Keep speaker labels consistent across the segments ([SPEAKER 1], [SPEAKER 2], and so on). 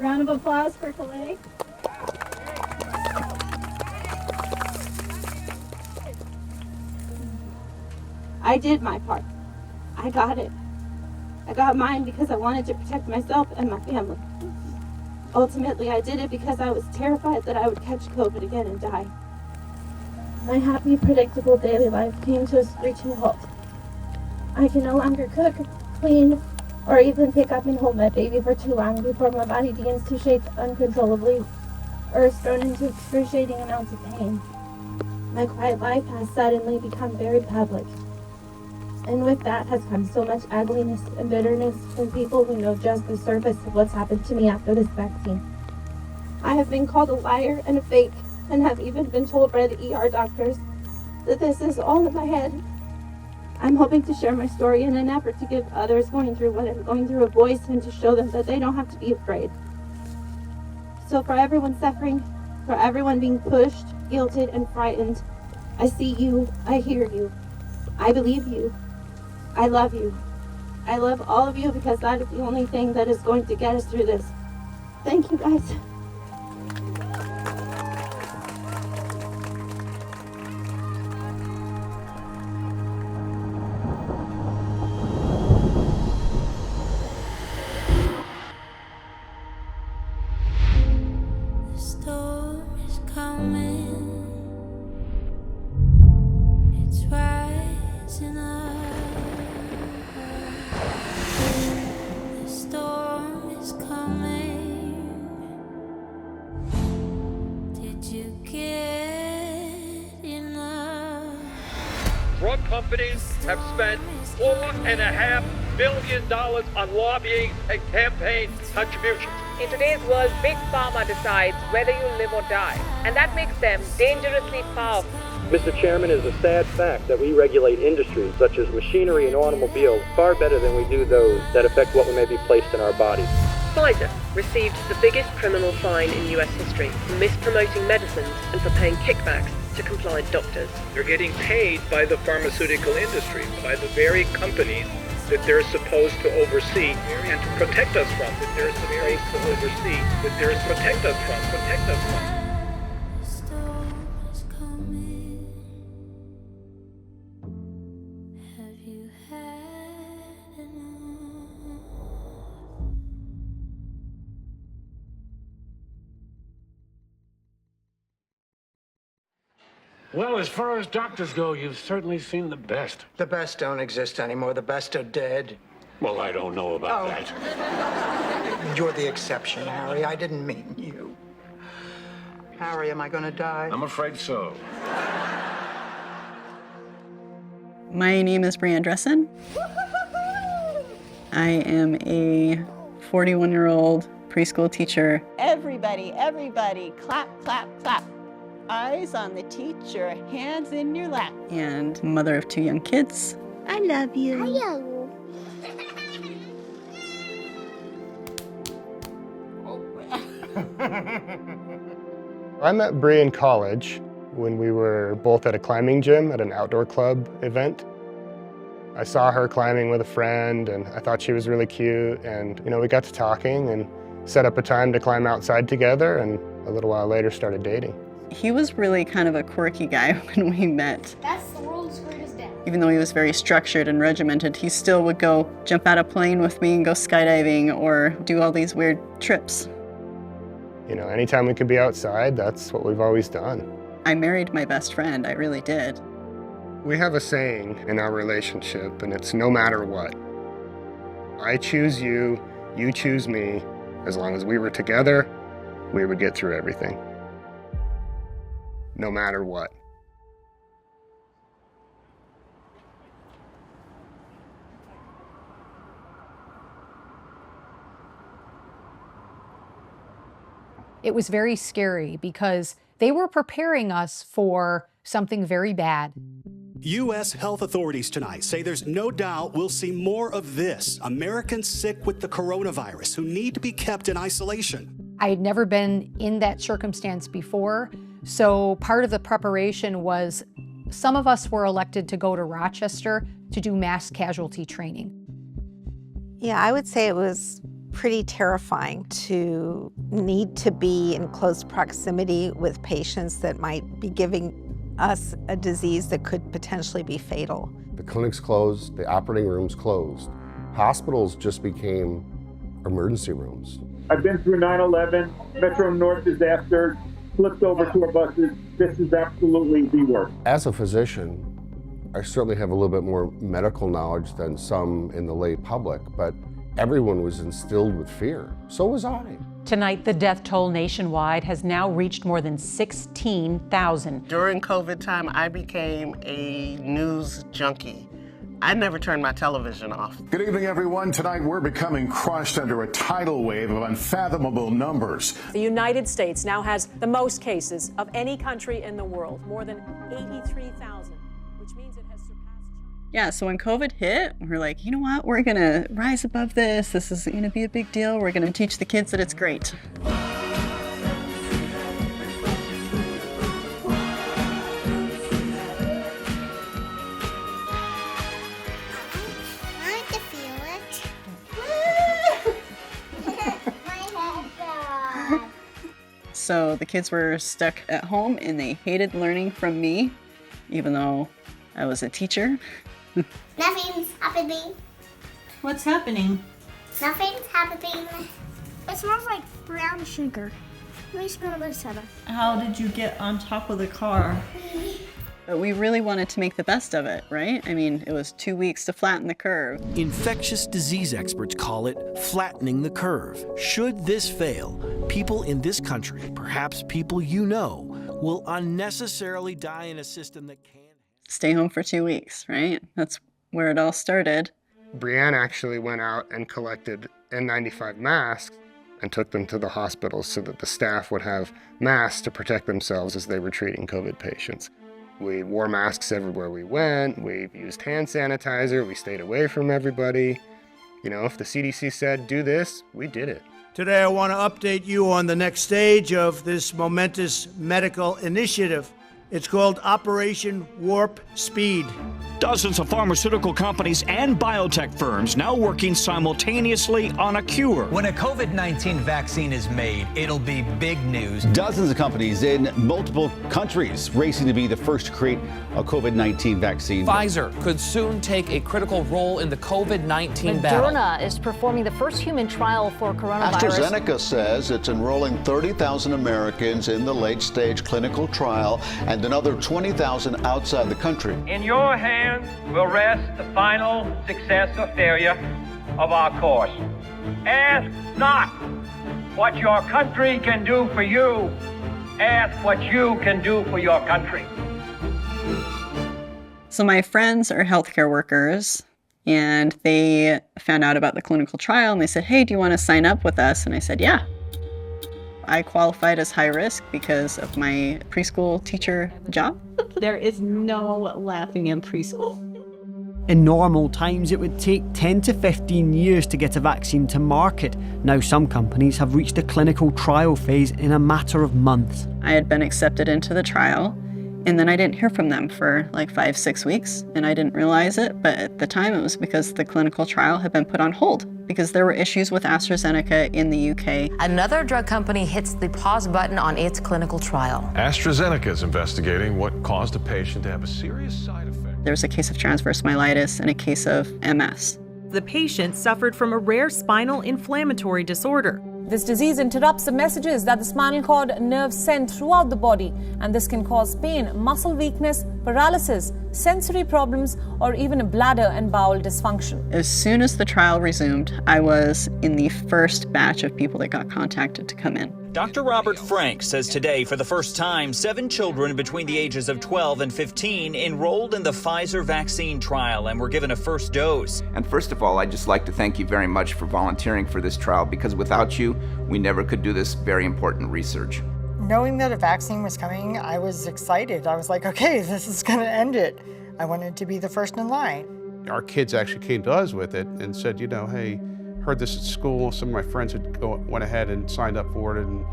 [SPEAKER 1] Round of applause for Calais. I did my part. I got it. I got mine because I wanted to protect myself and my family. Ultimately, I did it because I was terrified that I would catch COVID again and die. My happy, predictable daily life came to a screeching halt. I can no longer cook, clean, or even pick up and hold my baby for too long before my body begins to shake uncontrollably or is thrown into excruciating amounts of pain. My quiet life has suddenly become very public. And with that has come so much ugliness and bitterness from people who know just the surface of what's happened to me after this vaccine. I have been called a liar and a fake, and have even been told by the ER doctors that this is all in my head. I'm hoping to share my story in an effort to give others going through what I'm going through a voice and to show them that they don't have to be afraid. So for everyone suffering, for everyone being pushed, guilted, and frightened, I see you, I hear you, I believe you, I love you. I love all of you because that is the only thing that is going to get us through this. Thank you, guys.
[SPEAKER 2] The storm is coming. It's rising up. The storm is coming. Did you get enough?
[SPEAKER 3] Drug companies have spent $4.5 billion on lobbying and campaign contributions.
[SPEAKER 4] In today's world, Big Pharma decides whether you live or die, and that makes them dangerously powerful.
[SPEAKER 5] Mr. Chairman, it is a sad fact that we regulate industries such as machinery and automobiles far better than we do those that affect what may be placed in our bodies.
[SPEAKER 6] Pfizer received the biggest criminal fine in US history for mispromoting medicines and for paying kickbacks to compliant doctors.
[SPEAKER 3] They're getting paid by the pharmaceutical industry, by the very companies that they're supposed to oversee and to protect us from, that they're supposed to oversee, that they're protect us from.
[SPEAKER 2] The storm is coming. Have you had enough?
[SPEAKER 7] Well, as far as doctors go, you've certainly seen the best.
[SPEAKER 8] The best don't exist anymore. The best are dead.
[SPEAKER 7] Well, I don't know about that.
[SPEAKER 8] You're the exception, Harry. I didn't mean you. Harry, am I gonna die?
[SPEAKER 7] I'm afraid so.
[SPEAKER 9] My name is Brianne Dressen. I am a 41-year-old preschool teacher.
[SPEAKER 10] Everybody, clap, clap, clap. Eyes on the teacher, hands in your lap.
[SPEAKER 9] And mother of 2 young kids.
[SPEAKER 10] I love you.
[SPEAKER 2] Hello.
[SPEAKER 11] I met Bree in college when we were both at a climbing gym at an outdoor club event. I saw her climbing with a friend and I thought she was really cute, and we got to talking and set up a time to climb outside together, and a little while later started dating.
[SPEAKER 9] He was really kind of a quirky guy when we met.
[SPEAKER 2] That's the world's greatest dad.
[SPEAKER 9] Even though he was very structured and regimented, he still would go jump out a plane with me and go skydiving or do all these weird trips.
[SPEAKER 11] Anytime we could be outside, that's what we've always done.
[SPEAKER 9] I married my best friend, I really did.
[SPEAKER 11] We have a saying in our relationship, and it's no matter what. I choose you, you choose me. As long as we were together, we would get through everything. No matter what.
[SPEAKER 12] It was very scary because they were preparing us for something very bad.
[SPEAKER 13] U.S. health authorities tonight say there's no doubt we'll see more of this. Americans sick with the coronavirus who need to be kept in isolation.
[SPEAKER 12] I had never been in that circumstance before, so part of the preparation was some of us were elected to go to Rochester to do mass casualty training.
[SPEAKER 14] Yeah, I would say it was pretty terrifying to need to be in close proximity with patients that might be giving us a disease that could potentially be fatal.
[SPEAKER 15] The clinics closed, the operating rooms closed. Hospitals just became emergency rooms.
[SPEAKER 16] I've been through 9/11, Metro North disaster, flipped over tour buses. This is absolutely the worst.
[SPEAKER 15] As a physician, I certainly have a little bit more medical knowledge than some in the lay public, but everyone was instilled with fear. So was I.
[SPEAKER 17] Tonight, the death toll nationwide has now reached more than 16,000.
[SPEAKER 18] During COVID time, I became a news junkie. I never turned my television off.
[SPEAKER 19] Good evening, everyone. Tonight, we're becoming crushed under a tidal wave of unfathomable numbers.
[SPEAKER 20] The United States now has the most cases of any country in the world, more than 83,000, which means it has surpassed.
[SPEAKER 9] Yeah, so when COVID hit, we're like, you know what? We're going to rise above this. This is going to be a big deal. We're going to teach the kids that it's great. So the kids were stuck at home and they hated learning from me, even though I was a teacher.
[SPEAKER 21] Nothing's happening.
[SPEAKER 10] What's happening?
[SPEAKER 21] Nothing's happening. It smells like brown sugar. Let me smell this other.
[SPEAKER 10] How did you get on top of the car?
[SPEAKER 9] But we really wanted to make the best of it, right? I mean, it was 2 weeks to flatten the curve.
[SPEAKER 22] Infectious disease experts call it flattening the curve. Should this fail, people in this country, perhaps people you know, will unnecessarily die in a system that can't.
[SPEAKER 9] Stay home for 2 weeks, right? That's where it all started.
[SPEAKER 11] Brianne actually went out and collected N95 masks and took them to the hospitals so that the staff would have masks to protect themselves as they were treating COVID patients. We wore masks everywhere we went. We used hand sanitizer. We stayed away from everybody. You know, if the CDC said do this, we did it.
[SPEAKER 23] Today I want to update you on the next stage of this momentous medical initiative. It's called Operation Warp Speed.
[SPEAKER 24] Dozens of pharmaceutical companies and biotech firms now working simultaneously on a cure.
[SPEAKER 25] When a COVID-19 vaccine is made, it'll be big news.
[SPEAKER 26] Dozens of companies in multiple countries racing to be the first to create a COVID-19 vaccine.
[SPEAKER 27] Pfizer could soon take a critical role in the COVID-19 battle.
[SPEAKER 28] Moderna is performing the first human trial for coronavirus.
[SPEAKER 29] AstraZeneca says it's enrolling 30,000 Americans in the late-stage clinical trial and another 20,000 outside the country.
[SPEAKER 30] In your hands will rest the final success or failure of our course. Ask not what your country can do for you. Ask what you can do for your country.
[SPEAKER 9] So my friends are healthcare workers, and they found out about the clinical trial, and they said, hey, do you want to sign up with us? And I said, yeah. I qualified as high risk because of my preschool teacher job.
[SPEAKER 10] There is no laughing in preschool.
[SPEAKER 31] In normal times, it would take 10 to 15 years to get a vaccine to market. Now some companies have reached the clinical trial phase in a matter of months.
[SPEAKER 9] I had been accepted into the trial, and then I didn't hear from them for like 5-6 weeks, and I didn't realize it, but at the time it was because the clinical trial had been put on hold because there were issues with AstraZeneca in the UK.
[SPEAKER 28] Another drug company hits the pause button on its clinical trial.
[SPEAKER 32] AstraZeneca is investigating what caused a patient to have a serious side effect.
[SPEAKER 9] There was a case of transverse myelitis and a case of MS.
[SPEAKER 33] The patient suffered from a rare spinal inflammatory disorder.
[SPEAKER 34] This disease interrupts the messages that the spinal cord nerves send throughout the body, and this can cause pain, muscle weakness, paralysis, sensory problems, or even a bladder and bowel dysfunction.
[SPEAKER 9] As soon as the trial resumed, I was in the first batch of people that got contacted to come in.
[SPEAKER 35] Dr. Robert Frank says today, for the first time, 7 children between the ages of 12 and 15 enrolled in the Pfizer vaccine trial and were given a first dose.
[SPEAKER 36] And first of all, I'd just like to thank you very much for volunteering for this trial, because without you, we never could do this very important research.
[SPEAKER 37] Knowing that a vaccine was coming, I was excited. I was like, okay, this is going to end it. I wanted to be the first in line.
[SPEAKER 38] Our kids actually came to us with it and said, you know, hey, heard this at school. Some of my friends went ahead and signed up for it, and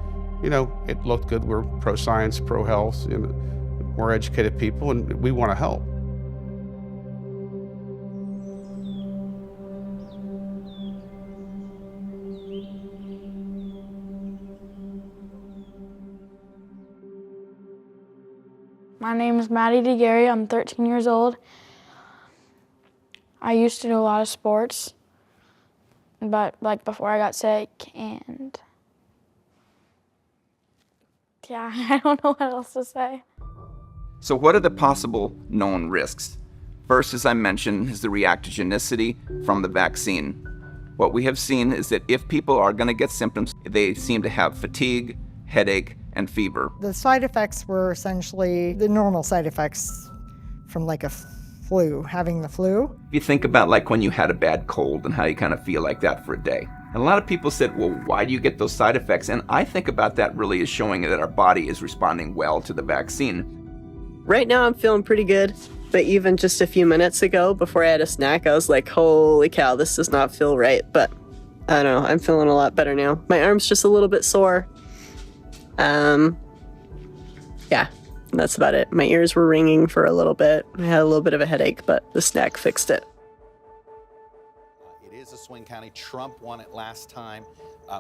[SPEAKER 38] you know, it looked good. We're pro-science, pro-health, you know, we're educated people, and we want to help.
[SPEAKER 1] My name is Maddie DeGarry. I'm 13 years old. I used to do a lot of sports, but like before I got sick, and yeah, I don't know what else to say.
[SPEAKER 36] So what are the possible known risks? First, as I mentioned, is the reactogenicity from the vaccine. What we have seen is that if people are going to get symptoms, they seem to have fatigue, headache, and fever.
[SPEAKER 37] The side effects were essentially the normal side effects from like a flu, having the flu.
[SPEAKER 36] If you think about like when you had a bad cold and how you kind of feel like that for a day. And a lot of people said, well, why do you get those side effects? And I think about that really as showing that our body is responding well to the vaccine.
[SPEAKER 2] Right now I'm feeling pretty good, but even just a few minutes ago before I had a snack, I was like, holy cow, this does not feel right. But I don't know, I'm feeling a lot better now. My arm's just a little bit sore. Yeah, that's about it. My ears were ringing for a little bit. I had a little bit of a headache, but the snack fixed it.
[SPEAKER 3] It is a swing county. Trump won it last time.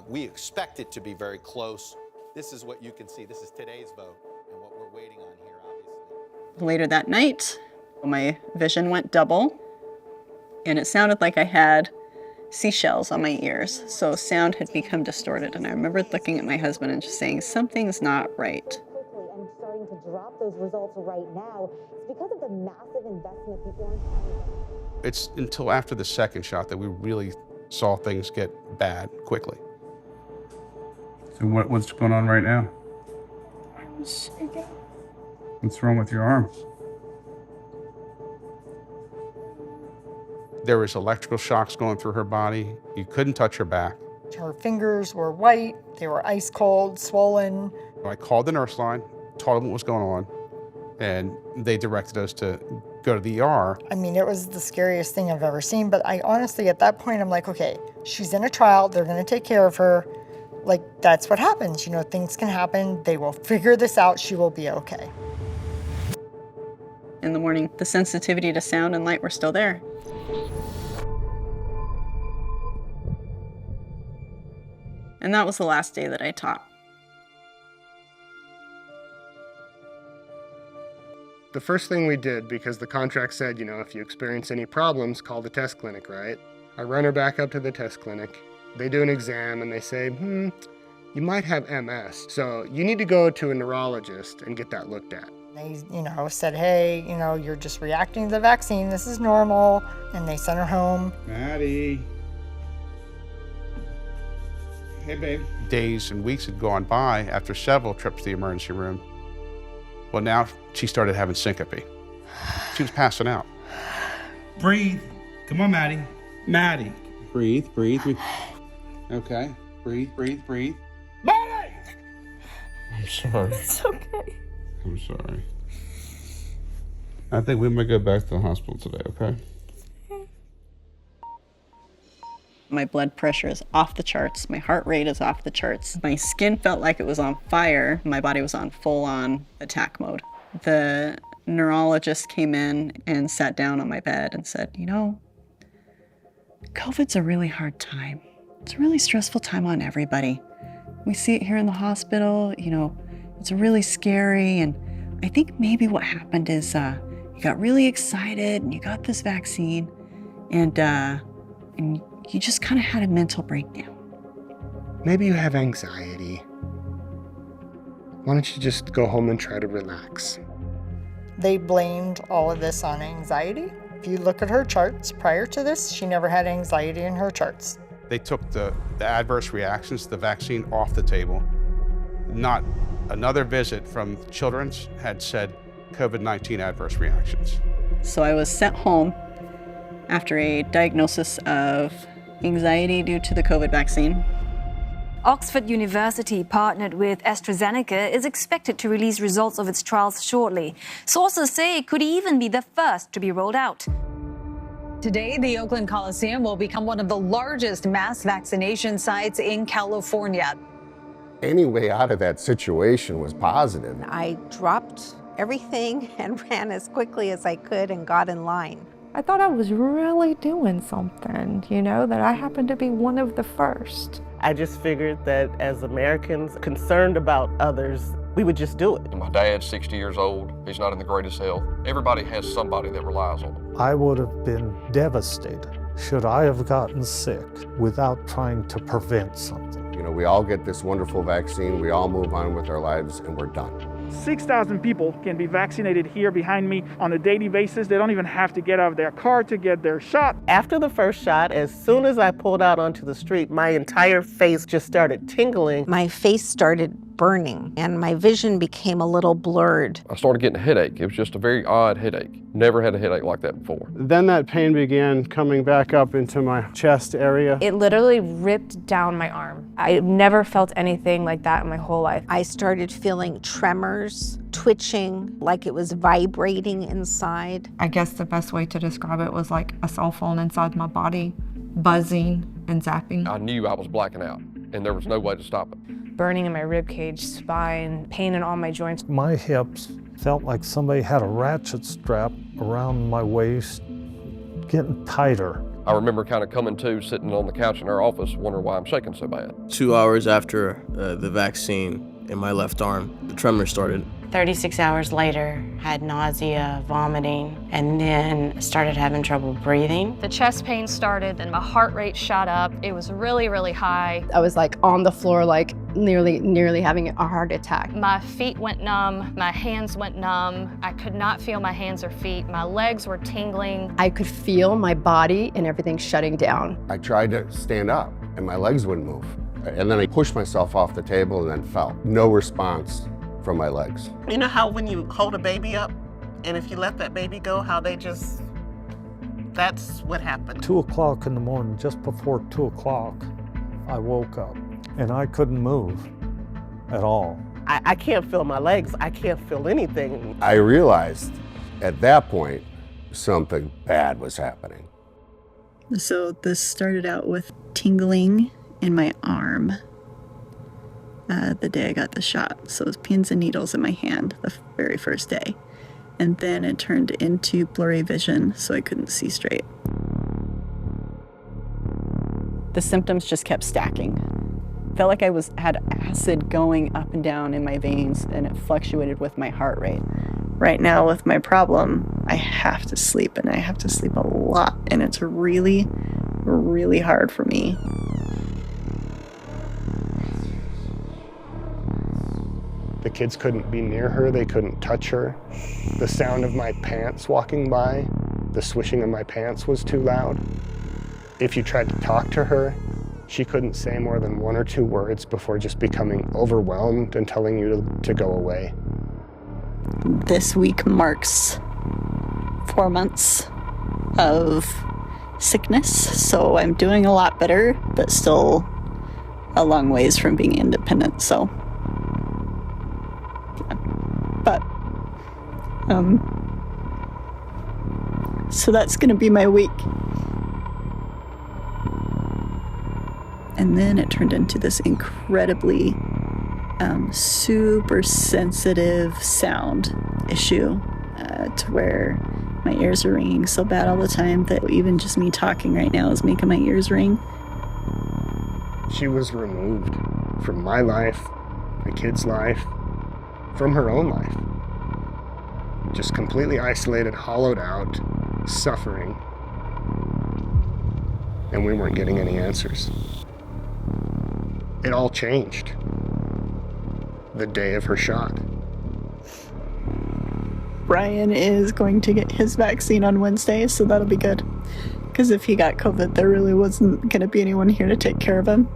[SPEAKER 3] We expect it to be very close. This is what you can see. This is today's vote and what we're waiting on here, obviously.
[SPEAKER 9] Later that night, my vision went double, and it sounded like I had seashells on my ears, so sound had become distorted. And I remember looking at my husband and just saying, something's not right.
[SPEAKER 4] And starting to drop those results right now. It's because of the massive investment people are.
[SPEAKER 38] It's until after the second shot that we really saw things get bad quickly.
[SPEAKER 5] So what's going on right now?
[SPEAKER 4] I'm shaking.
[SPEAKER 5] What's wrong with your arm?
[SPEAKER 38] There was electrical shocks going through her body. You couldn't touch her back.
[SPEAKER 37] Her fingers were white, they were ice cold, swollen.
[SPEAKER 38] I called the nurse line, told them what was going on, and they directed us to go to the ER.
[SPEAKER 37] I mean, it was the scariest thing I've ever seen, but I honestly, at that point, I'm like, okay, she's in a trial, they're gonna take care of her. Like, that's what happens, you know, things can happen, they will figure this out, she will be okay.
[SPEAKER 9] In the morning, the sensitivity to sound and light were still there. And that was the last day that I taught.
[SPEAKER 11] The first thing we did, because the contract said, you know, if you experience any problems, call the test clinic, right? I run her back up to the test clinic. They do an exam and they say, you might have MS. So you need to go to a neurologist and get that looked at.
[SPEAKER 37] They, you know, said, hey, you know, you're just reacting to the vaccine. This is normal. And they sent her home.
[SPEAKER 5] Maddie. Hey, babe.
[SPEAKER 38] Days and weeks had gone by after several trips to the emergency room. Well, now she started having syncope. She was passing out.
[SPEAKER 5] Breathe. Come on, Maddie. Maddie. Breathe, breathe, breathe. Okay. Breathe, breathe, breathe. Maddie!
[SPEAKER 38] I'm sorry.
[SPEAKER 4] It's okay.
[SPEAKER 38] I'm sorry. I think we might go back to the hospital today, okay?
[SPEAKER 9] My blood pressure is off the charts. My heart rate is off the charts. My skin felt like it was on fire. My body was on full-on attack mode. The neurologist came in and sat down on my bed and said, you know, COVID's a really hard time. It's a really stressful time on everybody. We see it here in the hospital, you know, it's really scary. And I think maybe what happened is you got really excited and you got this vaccine and you just kind of had a mental breakdown.
[SPEAKER 11] Maybe you have anxiety. Why don't you just go home and try to relax?
[SPEAKER 37] They blamed all of this on anxiety. If you look at her charts prior to this, she never had anxiety in her charts.
[SPEAKER 38] They took the adverse reactions to the vaccine off the table. Not another visit from Children's had said COVID-19 adverse reactions.
[SPEAKER 9] So I was sent home after a diagnosis of anxiety due to the COVID vaccine.
[SPEAKER 6] Oxford University, partnered with AstraZeneca, is expected to release results of its trials shortly. Sources say it could even be the first to be rolled out.
[SPEAKER 7] Today, the Oakland Coliseum will become one of the largest mass vaccination sites in California.
[SPEAKER 8] Any way out of that situation was positive.
[SPEAKER 12] I dropped everything and ran as quickly as I could and got in line.
[SPEAKER 13] I thought I was really doing something, you know, that I happened to be one of the first.
[SPEAKER 14] I just figured that as Americans concerned about others,
[SPEAKER 10] we would just do it.
[SPEAKER 14] My dad's 60 years old. He's not in the greatest health. Everybody has somebody that relies on them.
[SPEAKER 15] I would have been devastated should I have gotten sick without trying to prevent something.
[SPEAKER 8] You know, we all get this wonderful vaccine, we all move on with our lives, and we're done.
[SPEAKER 16] 6,000 people can be vaccinated here behind me on a daily basis. They don't even have to get out of their car to get their shot.
[SPEAKER 10] After the first shot, as soon as I pulled out onto the street, my entire face just started tingling.
[SPEAKER 12] My face started burning and my vision became a little blurred.
[SPEAKER 32] I started getting a headache. It was just a very odd headache. Never had a headache like that before.
[SPEAKER 11] Then that pain began coming back up into my chest area.
[SPEAKER 17] It literally ripped down my arm. I never felt anything like that in my whole life.
[SPEAKER 12] I started feeling tremors, twitching, like it was vibrating inside.
[SPEAKER 13] I guess the best way to describe it was like a cell phone inside my body, buzzing and zapping.
[SPEAKER 32] I knew I was blacking out, and there was no way to stop it.
[SPEAKER 17] Burning in my rib cage, spine, pain in all my joints.
[SPEAKER 15] My hips felt like somebody had a ratchet strap around my waist, getting tighter.
[SPEAKER 32] I remember kind of coming to, sitting on the couch in our office, wondering why I'm shaking so bad.
[SPEAKER 18] 2 hours after the vaccine in my left arm, the tremors started.
[SPEAKER 19] 36 hours later, had nausea, vomiting, and then started having trouble breathing.
[SPEAKER 20] The chest pain started and my heart rate shot up. It was really, really high.
[SPEAKER 21] I was like on the floor, like nearly having a heart attack.
[SPEAKER 20] My feet went numb, my hands went numb. I could not feel my hands or feet. My legs were tingling.
[SPEAKER 21] I could feel my body and everything shutting down.
[SPEAKER 8] I tried to stand up and my legs wouldn't move. And then I pushed myself off the table and then fell. No response from my legs.
[SPEAKER 10] You know how when you hold a baby up and if you let that baby go, how they just, that's what happened.
[SPEAKER 15] 2 o'clock in the morning, just before 2 o'clock, I woke up and I couldn't move at all.
[SPEAKER 10] I can't feel my legs. I can't feel anything.
[SPEAKER 8] I realized at that point something bad was happening.
[SPEAKER 9] So this started out with tingling in my arm the day I got the shot. So it was pins and needles in my hand the very first day. And then it turned into blurry vision, so I couldn't see straight. The symptoms just kept stacking. Felt like I had acid going up and down in my veins, and it fluctuated with my heart rate. Right now with my problem, I have to sleep, and I have to sleep a lot, and it's really, really hard for me.
[SPEAKER 11] The kids couldn't be near her, they couldn't touch her. The sound of my pants walking by, the swishing of my pants was too loud. If you tried to talk to her, she couldn't say more than 1 or 2 words before just becoming overwhelmed and telling you to go away.
[SPEAKER 9] This week marks 4 months of sickness, so I'm doing a lot better, but still a long ways from being independent, so. But, so that's gonna be my week. And then it turned into this incredibly super sensitive sound issue to where my ears are ringing so bad all the time that even just me talking right now is making my ears ring.
[SPEAKER 11] She was removed from my life, my kid's life, from her own life. Just completely isolated, hollowed out, suffering. And we weren't getting any answers. It all changed the day of her shot.
[SPEAKER 9] Brian is going to get his vaccine on Wednesday, so that'll be good. Because if he got COVID, there really wasn't going to be anyone here to take care of him.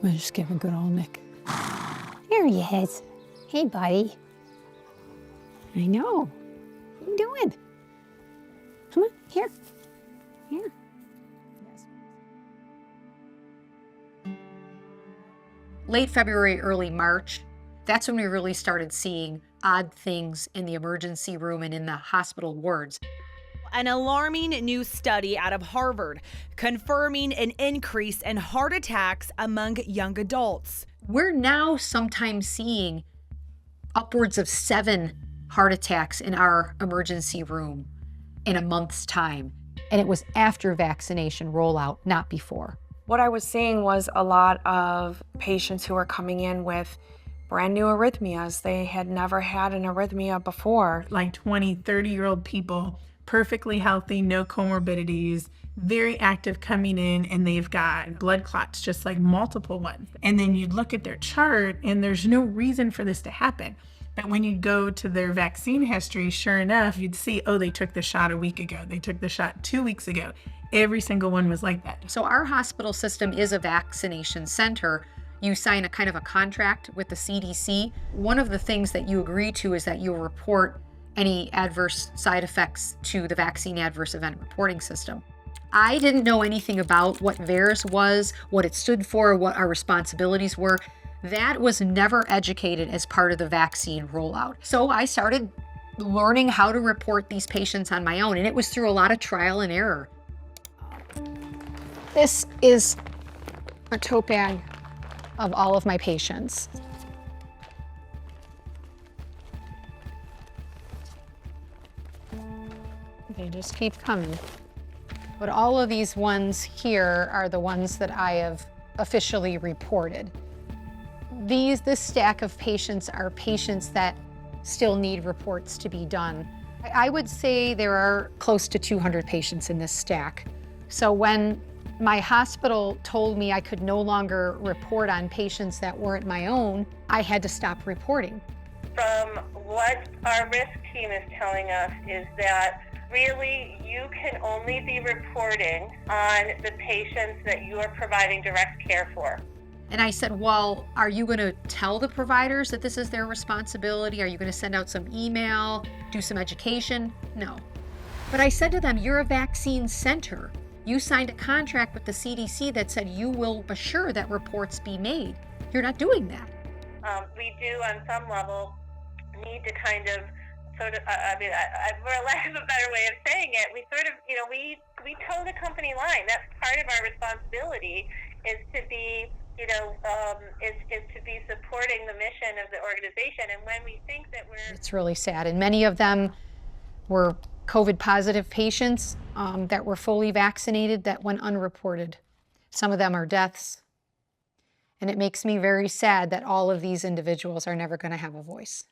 [SPEAKER 22] We'll just give a good old Nick. There he is. Hey, buddy. I know. What are you doing? Come on, here. Here.
[SPEAKER 28] Late February, early March, that's when we really started seeing odd things in the emergency room and in the hospital wards.
[SPEAKER 1] An alarming new study out of Harvard confirming an increase in heart attacks among young adults.
[SPEAKER 2] We're now sometimes seeing upwards of 7 heart attacks in our emergency room in a month's time. And it was after vaccination rollout, not before.
[SPEAKER 3] What I was seeing was a lot of patients who were coming in with brand new arrhythmias. They had never had an arrhythmia before.
[SPEAKER 4] Like 20, 30-year-old people, perfectly healthy, no comorbidities, very active coming in, and they've got blood clots, just like multiple ones. And then you'd look at their chart and there's no reason for this to happen. But when you go to their vaccine history, sure enough, you'd see, oh, they took the shot a week ago. They took the shot 2 weeks ago. Every single one was like that.
[SPEAKER 2] So our hospital system is a vaccination center. You sign a kind of a contract with the CDC. One of the things that you agree to is that you'll report any adverse side effects to the vaccine adverse event reporting system. I didn't know anything about what VAERS was, what it stood for, what our responsibilities were. That was never educated as part of the vaccine rollout. So I started learning how to report these patients on my own, and it was through a lot of trial and error.
[SPEAKER 22] This is a tote bag of all of my patients. They just keep coming. But all of these ones here are the ones that I have officially reported. This stack of patients are patients that still need reports to be done. I would say there are close to 200 patients in this stack. So when my hospital told me I could no longer report on patients that weren't my own, I had to stop reporting.
[SPEAKER 5] From what our risk team is telling us is that really you can only be reporting on the patients that you are providing direct care for.
[SPEAKER 2] And I said, well, are you going to tell the providers that this is their responsibility? Are you going to send out some email, do some education? No. But I said to them, you're a vaccine center. You signed a contract with the CDC that said you will assure that reports be made. You're not doing that.
[SPEAKER 5] We do, on some level, need to kind of sort of, for lack of a better way of saying it, we sort of, we toe the company line. That's part of our responsibility is to be, is to be supporting the mission of the organization. And when we think that we're...
[SPEAKER 2] It's really sad. And many of them were COVID positive patients that were fully vaccinated that went unreported. Some of them are deaths. And it makes me very sad that all of these individuals are never going to have a voice,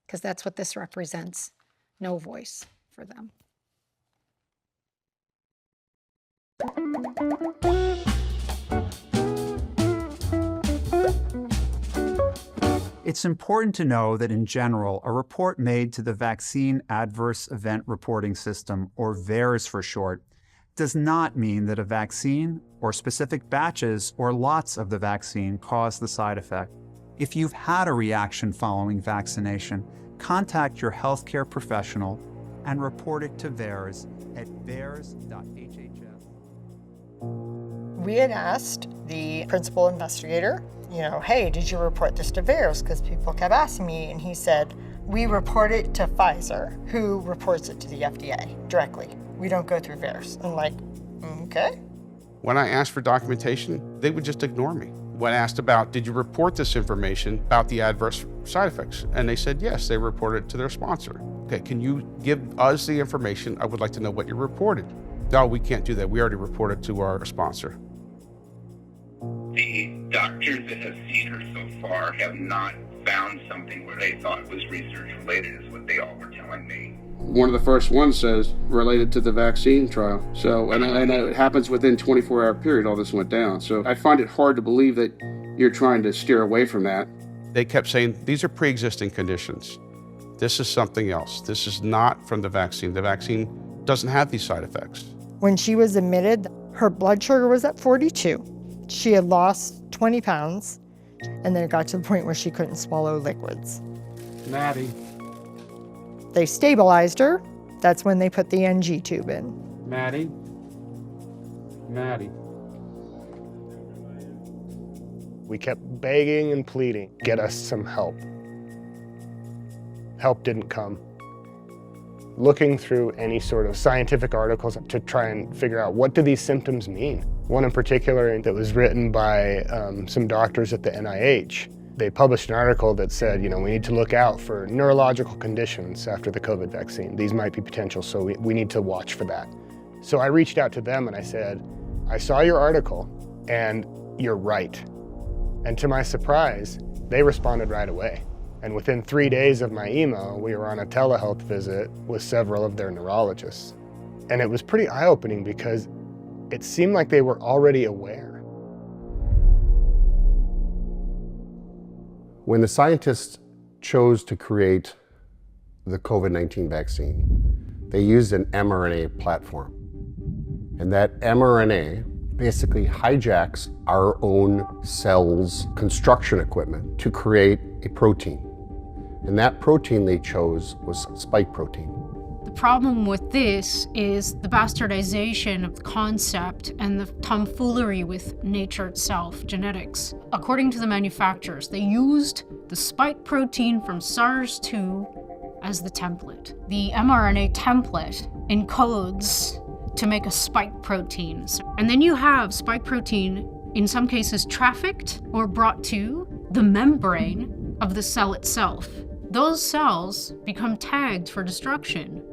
[SPEAKER 2] because that's what this represents, no voice for them.
[SPEAKER 23] It's important to know that in general, a report made to the Vaccine Adverse Event Reporting System, or VAERS for short, does not mean that a vaccine or specific batches or lots of the vaccine cause the side effect. If you've had a reaction following vaccination, contact your healthcare professional and report it to VAERS at vaers.hhs.
[SPEAKER 24] We had asked the principal investigator, hey, did you report this to VAERS? Because people kept asking me, and he said, we report it to Pfizer, who reports it to the FDA directly. We don't go through VAERS. I'm like, okay.
[SPEAKER 38] When I asked for documentation, they would just ignore me. When asked about, did you report this information about the adverse side effects? And they said, yes, they reported it to their sponsor. Okay, can you give us the information? I would like to know what you reported. No, we can't do that. We already reported to our sponsor.
[SPEAKER 25] The doctors that have seen her so far have not found something where they thought was research related, is what they all were telling me.
[SPEAKER 8] One of the first ones says related to the vaccine trial. So, and it happens within 24-hour period, all this went down. So I find it hard to believe that you're trying to steer away from that.
[SPEAKER 38] They kept saying, these are pre-existing conditions. This is something else. This is not from the vaccine. The vaccine doesn't have these side effects.
[SPEAKER 24] When she was admitted, her blood sugar was at 42. She had lost 20 pounds, and then it got to the point where she couldn't swallow liquids.
[SPEAKER 38] Maddie.
[SPEAKER 24] They stabilized her. That's when they put the NG tube in.
[SPEAKER 38] Maddie.
[SPEAKER 11] We kept begging and pleading, get us some help. Help didn't come. looking through any sort of scientific articles to try and figure out what do these symptoms mean. One in particular that was written by some doctors at the NIH. They published an article that said, we need to look out for neurological conditions after the COVID vaccine. These might be potential, so we need to watch for that. So I reached out to them and I said, I saw your article and you're right. And to my surprise, they responded right away. And within 3 days of my email, we were on a telehealth visit with several of their neurologists. And it was pretty eye-opening because it seemed like they were already aware.
[SPEAKER 6] When the scientists chose to create the COVID-19 vaccine, they used an mRNA platform. And that mRNA basically hijacks our own cells' construction equipment to create a protein. And that protein they chose was spike protein.
[SPEAKER 7] The problem with this is the bastardization of the concept and the tomfoolery with nature itself, genetics. According to the manufacturers, they used the spike protein from SARS-2 as the template. The mRNA template encodes to make a spike protein. And then you have spike protein, in some cases, trafficked or brought to the membrane of the cell itself. Those cells become tagged for destruction.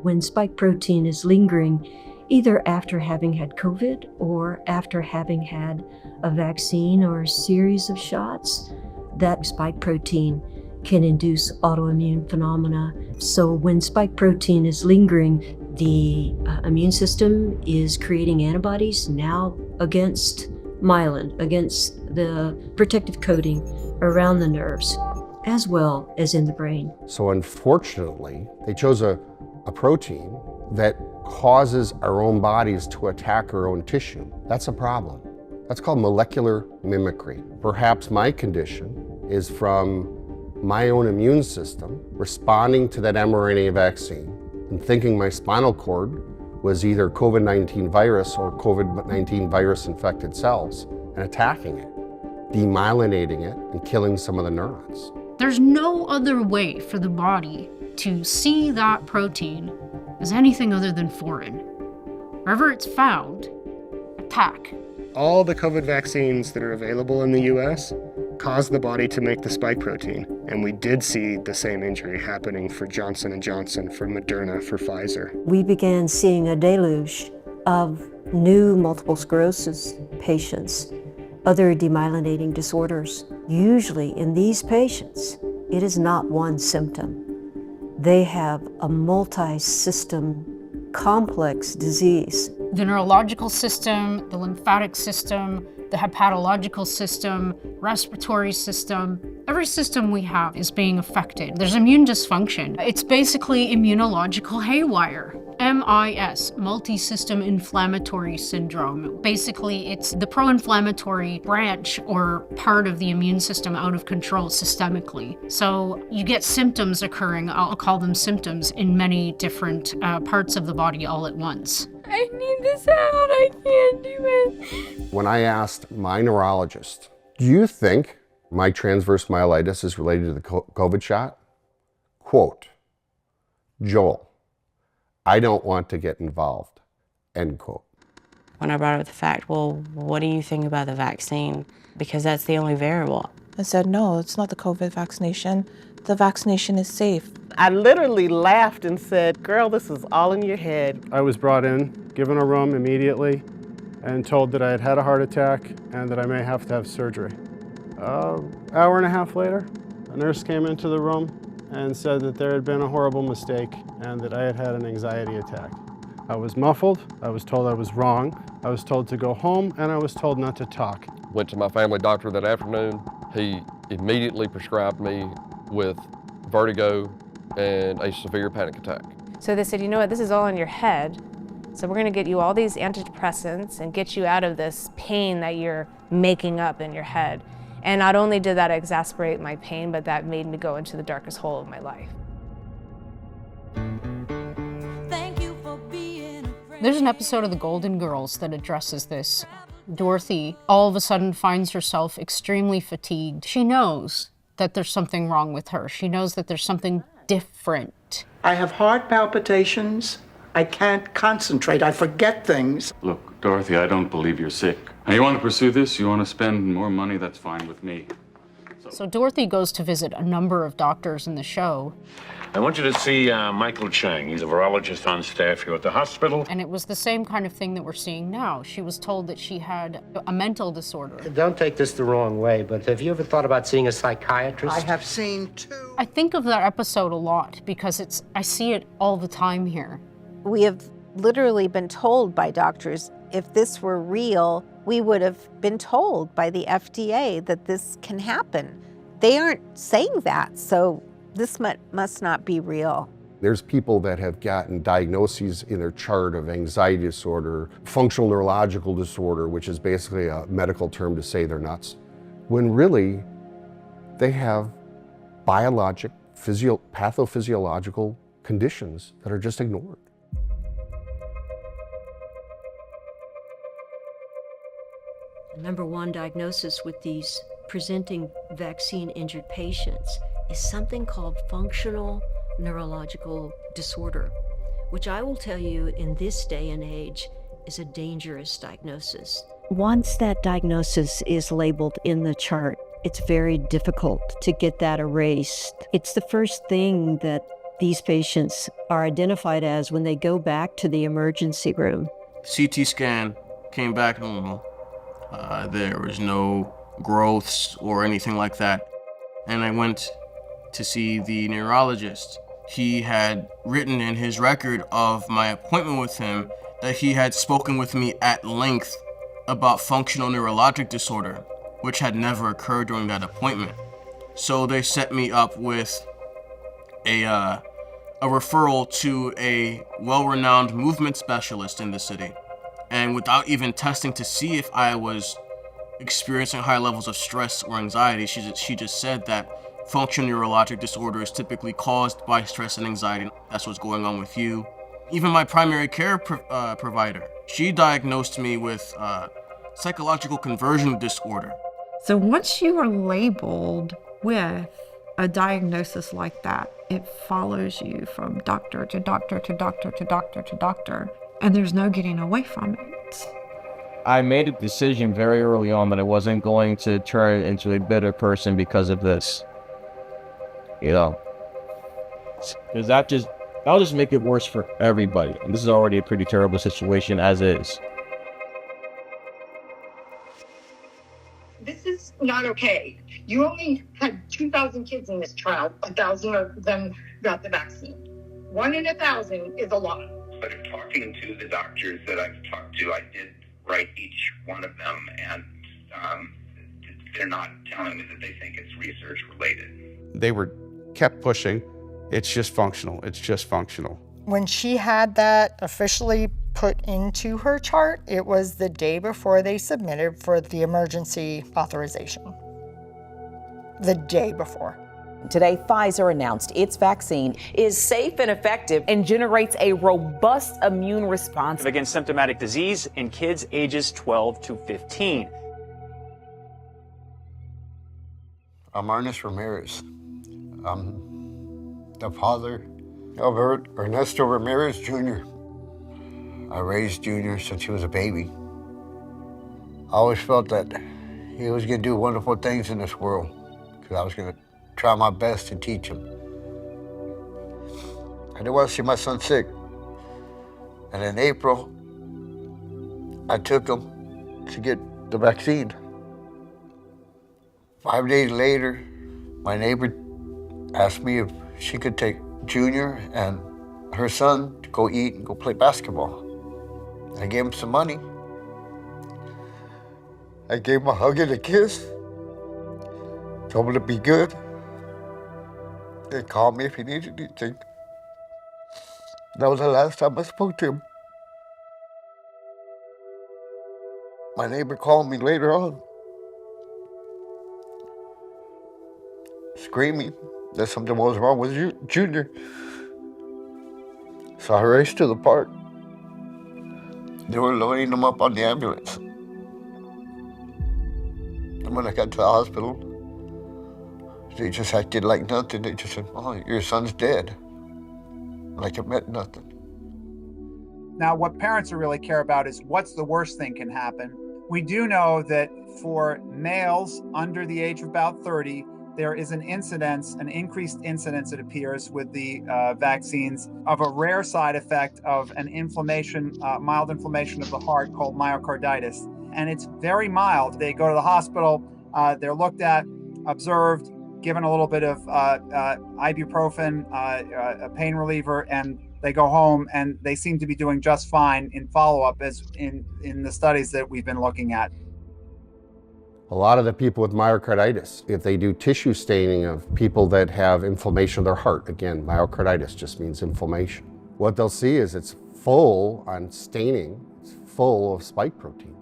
[SPEAKER 12] When spike protein is lingering, either after having had COVID or after having had a vaccine or a series of shots, that spike protein can induce autoimmune phenomena. So when spike protein is lingering, the immune system is creating antibodies now against myelin, against the protective coating around the nerves, as well as in the brain.
[SPEAKER 6] So unfortunately, they chose a protein that causes our own bodies to attack our own tissue. That's a problem. That's called molecular mimicry. Perhaps my condition is from my own immune system responding to that mRNA vaccine and thinking my spinal cord was either COVID-19 virus or COVID-19 virus infected cells and attacking it, demyelinating it and killing some of the neurons.
[SPEAKER 7] There's no other way for the body to see that protein as anything other than foreign. Wherever it's found, attack.
[SPEAKER 11] All the COVID vaccines that are available in the US cause the body to make the spike protein. And we did see the same injury happening for Johnson & Johnson, for Moderna, for Pfizer.
[SPEAKER 12] We began seeing a deluge of new multiple sclerosis patients, other demyelinating disorders. Usually in these patients, it is not one symptom. They have a multi-system complex disease.
[SPEAKER 7] The neurological system, the lymphatic system, the hepatological system, respiratory system, every system we have is being affected. There's immune dysfunction. It's basically immunological haywire. MIS, multi-system inflammatory syndrome. Basically, it's the pro-inflammatory branch or part of the immune system out of control systemically. So you get symptoms occurring, I'll call them symptoms, in many different parts of the body all at once.
[SPEAKER 13] I need this out, I can't do it.
[SPEAKER 6] When I asked my neurologist, do you think my transverse myelitis is related to the COVID shot? Quote, Joel, I don't want to get involved, end quote.
[SPEAKER 19] When I brought up the fact, well, what do you think about the vaccine? Because that's the only variable.
[SPEAKER 14] I said, no, it's not the COVID vaccination. The vaccination is safe.
[SPEAKER 10] I literally laughed and said, girl, this is all in your head.
[SPEAKER 16] I was brought in, given a room immediately, and told that I had had a heart attack and that I may have to have surgery. Hour and a half later, a nurse came into the room and said that there had been a horrible mistake and that I had had an anxiety attack. I was muffled, I was told I was wrong, I was told to go home, and I was told not to talk.
[SPEAKER 17] Went to my family doctor that afternoon. He immediately prescribed me with vertigo and a severe panic attack.
[SPEAKER 20] So they said, you know what, this is all in your head. So we're gonna get you all these antidepressants and get you out of this pain that you're making up in your head. And not only did that exacerbate my pain, but that made me go into the darkest hole of my life.
[SPEAKER 7] There's an episode of The Golden Girls that addresses this. Dorothy all of a sudden finds herself extremely fatigued. She knows that there's something wrong with her. She knows that there's something different.
[SPEAKER 1] I have heart palpitations. I can't concentrate. I forget things.
[SPEAKER 3] Look, Dorothy, I don't believe you're sick. Now, you want to pursue this? You want to spend more money? That's fine with me.
[SPEAKER 7] So Dorothy goes to visit a number of doctors in the show.
[SPEAKER 9] I want you to see Michael Chang. He's a virologist on staff here at the hospital.
[SPEAKER 7] And it was the same kind of thing that we're seeing now. She was told that she had a mental disorder.
[SPEAKER 15] Don't take this the wrong way, but have you ever thought about seeing a psychiatrist?
[SPEAKER 1] I have seen two.
[SPEAKER 7] I think of that episode a lot because I see it all the time here.
[SPEAKER 18] We have literally been told by doctors, if this were real, we would have been told by the FDA that this can happen. They aren't saying that, so this must not be real.
[SPEAKER 6] There's people that have gotten diagnoses in their chart of anxiety disorder, functional neurological disorder, which is basically a medical term to say they're nuts, when really they have biologic, pathophysiological conditions that are just ignored.
[SPEAKER 12] Number one diagnosis with these presenting vaccine-injured patients is something called functional neurological disorder, which I will tell you in this day and age is a dangerous diagnosis. Once that diagnosis is labeled in the chart, it's very difficult to get that erased. It's the first thing that these patients are identified as when they go back to the emergency room.
[SPEAKER 21] CT scan came back normal. There was no growths or anything like that. And I went to see the neurologist. He had written in his record of my appointment with him that he had spoken with me at length about functional neurologic disorder, which had never occurred during that appointment. So they set me up with a referral to a well-renowned movement specialist in the city. And without even testing to see if I was experiencing high levels of stress or anxiety, she just said that functional neurologic disorder is typically caused by stress and anxiety. That's what's going on with you. Even my primary care provider, she diagnosed me with psychological conversion disorder.
[SPEAKER 26] So once you are labeled with a diagnosis like that, it follows you from doctor to doctor to doctor to doctor to doctor, and there's no getting away from it.
[SPEAKER 27] I made a decision very early on that I wasn't going to turn into a bitter person because of this. You know, because that'll just make it worse for everybody. And this is already a pretty terrible situation as is.
[SPEAKER 28] This is not okay. You only had 2,000 kids in this trial. 1,000 of them got the vaccine. 1 in 1,000 is a lot.
[SPEAKER 25] But talking to the doctors that I've talked to, I did write each one of them, and they're not telling me that they think it's research related.
[SPEAKER 38] They kept pushing. It's just functional. It's just functional.
[SPEAKER 24] When she had that officially put into her chart, it was the day before they submitted for the emergency authorization. The day before.
[SPEAKER 29] Today, Pfizer announced its vaccine is safe and effective and generates a robust immune response
[SPEAKER 30] against symptomatic disease in kids ages 12 to 15.
[SPEAKER 31] I'm Ernest Ramirez. I'm the father of Ernesto Ramirez Jr. I raised Junior since he was a baby. I always felt that he was going to do wonderful things in this world because I was going to try my best to teach him. I didn't want to see my son sick. And in April, I took him to get the vaccine. 5 days later, my neighbor asked me if she could take Junior and her son to go eat and go play basketball. I gave him some money. I gave him a hug and a kiss. Told him to be good. They called me if he needed anything. That was the last time I spoke to him. My neighbor called me later on, screaming that something was wrong with Junior. So I raced to the park. They were loading him up on the ambulance. And when I got to the hospital, they just acted like nothing. They just said, "Oh, your son's dead." like it meant nothing.
[SPEAKER 2] Now, what parents really care about is what's the worst thing can happen. We do know that for males under the age of about 30, there is an increased incidence, it appears, with the vaccines of a rare side effect of an inflammation, mild inflammation of the heart called myocarditis. And it's very mild. They go to the hospital, they're looked at, observed, given a little bit of ibuprofen, a pain reliever, and they go home, and they seem to be doing just fine in follow-up as in the studies that we've been looking at.
[SPEAKER 6] A lot of the people with myocarditis, if they do tissue staining of people that have inflammation of their heart, again, myocarditis just means inflammation. What they'll see is it's full on staining, it's full of spike protein.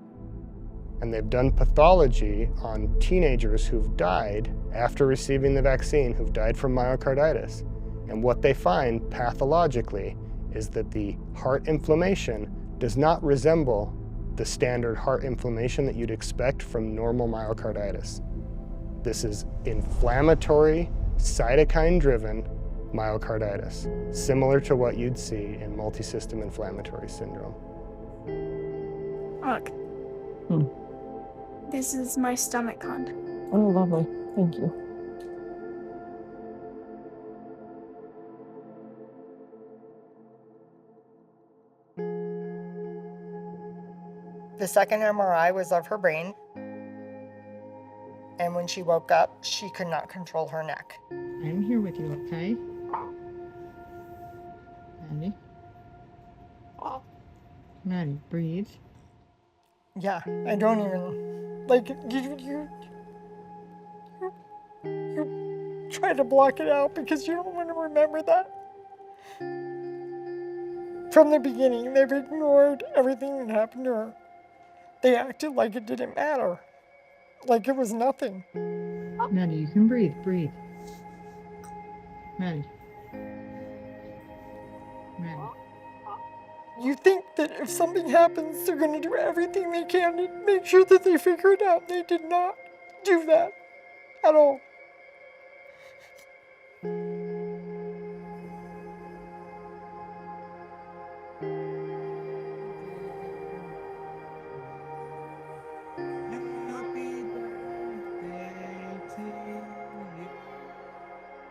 [SPEAKER 4] And they've done pathology on teenagers who've died after receiving the vaccine, who've died from myocarditis. And what they find pathologically is that the heart inflammation does not resemble the standard heart inflammation that you'd expect from normal myocarditis. This is inflammatory, cytokine-driven myocarditis, similar to what you'd see in multisystem inflammatory syndrome.
[SPEAKER 5] Look. This is my stomach content.
[SPEAKER 26] Oh, lovely. Thank you.
[SPEAKER 24] The second MRI was of her brain. And when she woke up, she could not control her neck.
[SPEAKER 26] I'm here with you, okay? Maddie. Maddie, breathe.
[SPEAKER 24] Yeah, I don't even, like, you try to block it out because you don't want to remember that. From the beginning, they've ignored everything that happened to her. They acted like it didn't matter, like it was nothing.
[SPEAKER 26] Maddie, you can breathe. Breathe. Maddie. Maddie.
[SPEAKER 24] You think that if something happens, they're going to do everything they can to make sure that they figure it out. They did not do that at all.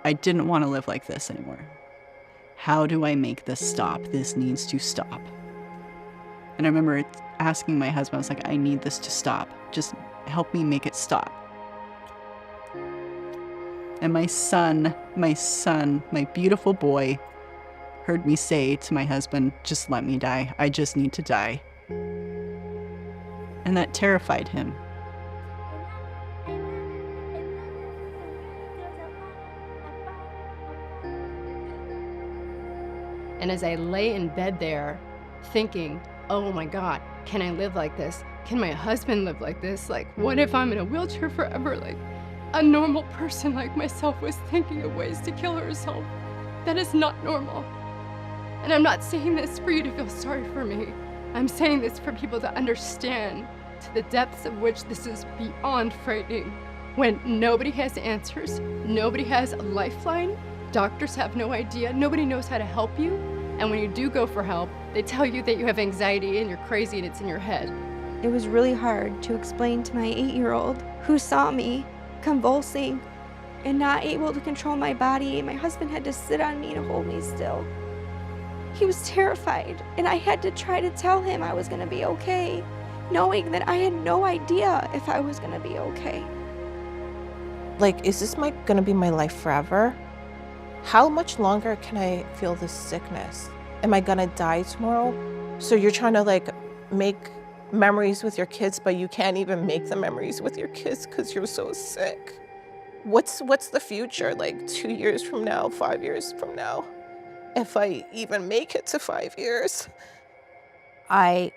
[SPEAKER 8] I didn't want to live like this anymore. How do I make this stop? This needs to stop. And I remember asking my husband, I was like, I need this to stop. Just help me make it stop. And my son, my beautiful boy, heard me say to my husband, just let me die. I just need to die. And that terrified him.
[SPEAKER 10] And as I lay in bed there thinking, oh my God, can I live like this? Can my husband live like this? Like, what if I'm in a wheelchair forever? Like, a normal person like myself was thinking of ways to kill herself. That is not normal. And I'm not saying this for you to feel sorry for me. I'm saying this for people to understand to the depths of which this is beyond frightening. When nobody has answers, nobody has a lifeline, doctors have no idea, nobody knows how to help you. And when you do go for help, they tell you that you have anxiety and you're crazy and it's in your head.
[SPEAKER 5] It was really hard to explain to my 8-year-old who saw me convulsing and not able to control my body. My husband had to sit on me to hold me still. He was terrified, and I had to try to tell him I was gonna be okay, knowing that I had no idea if I was gonna be okay.
[SPEAKER 11] Like, is this gonna be my life forever? How much longer can I feel this sickness? Am I gonna die tomorrow? So you're trying to like make memories with your kids, but you can't even make the memories with your kids because you're so sick. What's the future, like 2 years from now, 5 years from now? If I even make it to 5 years.
[SPEAKER 18] I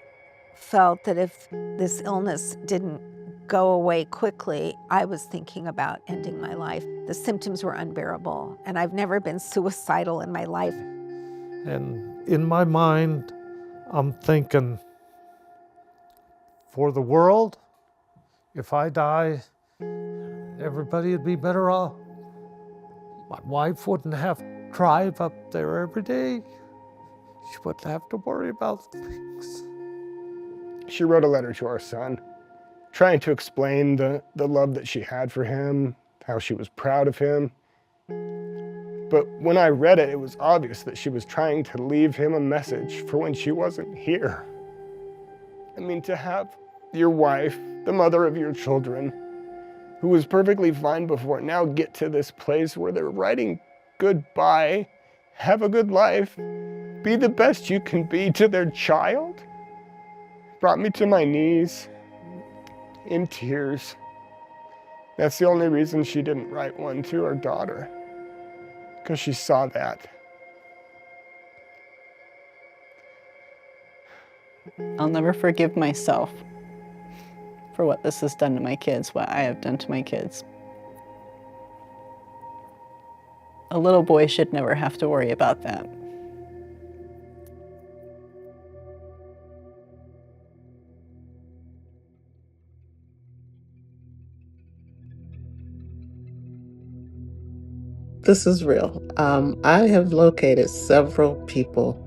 [SPEAKER 18] felt that if this illness didn't go away quickly, I was thinking about ending my life. The symptoms were unbearable, and I've never been suicidal in my life.
[SPEAKER 13] And in my mind, I'm thinking, for the world, if I die, everybody would be better off. My wife wouldn't have drive up there every day. She wouldn't have to worry about things.
[SPEAKER 4] She wrote a letter to our son, trying to explain the love that she had for him, how she was proud of him. But when I read it, it was obvious that she was trying to leave him a message for when she wasn't here. I mean, to have your wife, the mother of your children, who was perfectly fine before, now get to this place where they're writing goodbye, have a good life, be the best you can be to their child, brought me to my knees in tears. That's the only reason she didn't write one to her daughter, because she saw that.
[SPEAKER 8] I'll never forgive myself for what this has done to my kids, what I have done to my kids. A little boy should never have to worry about that.
[SPEAKER 1] This is real. I have located several people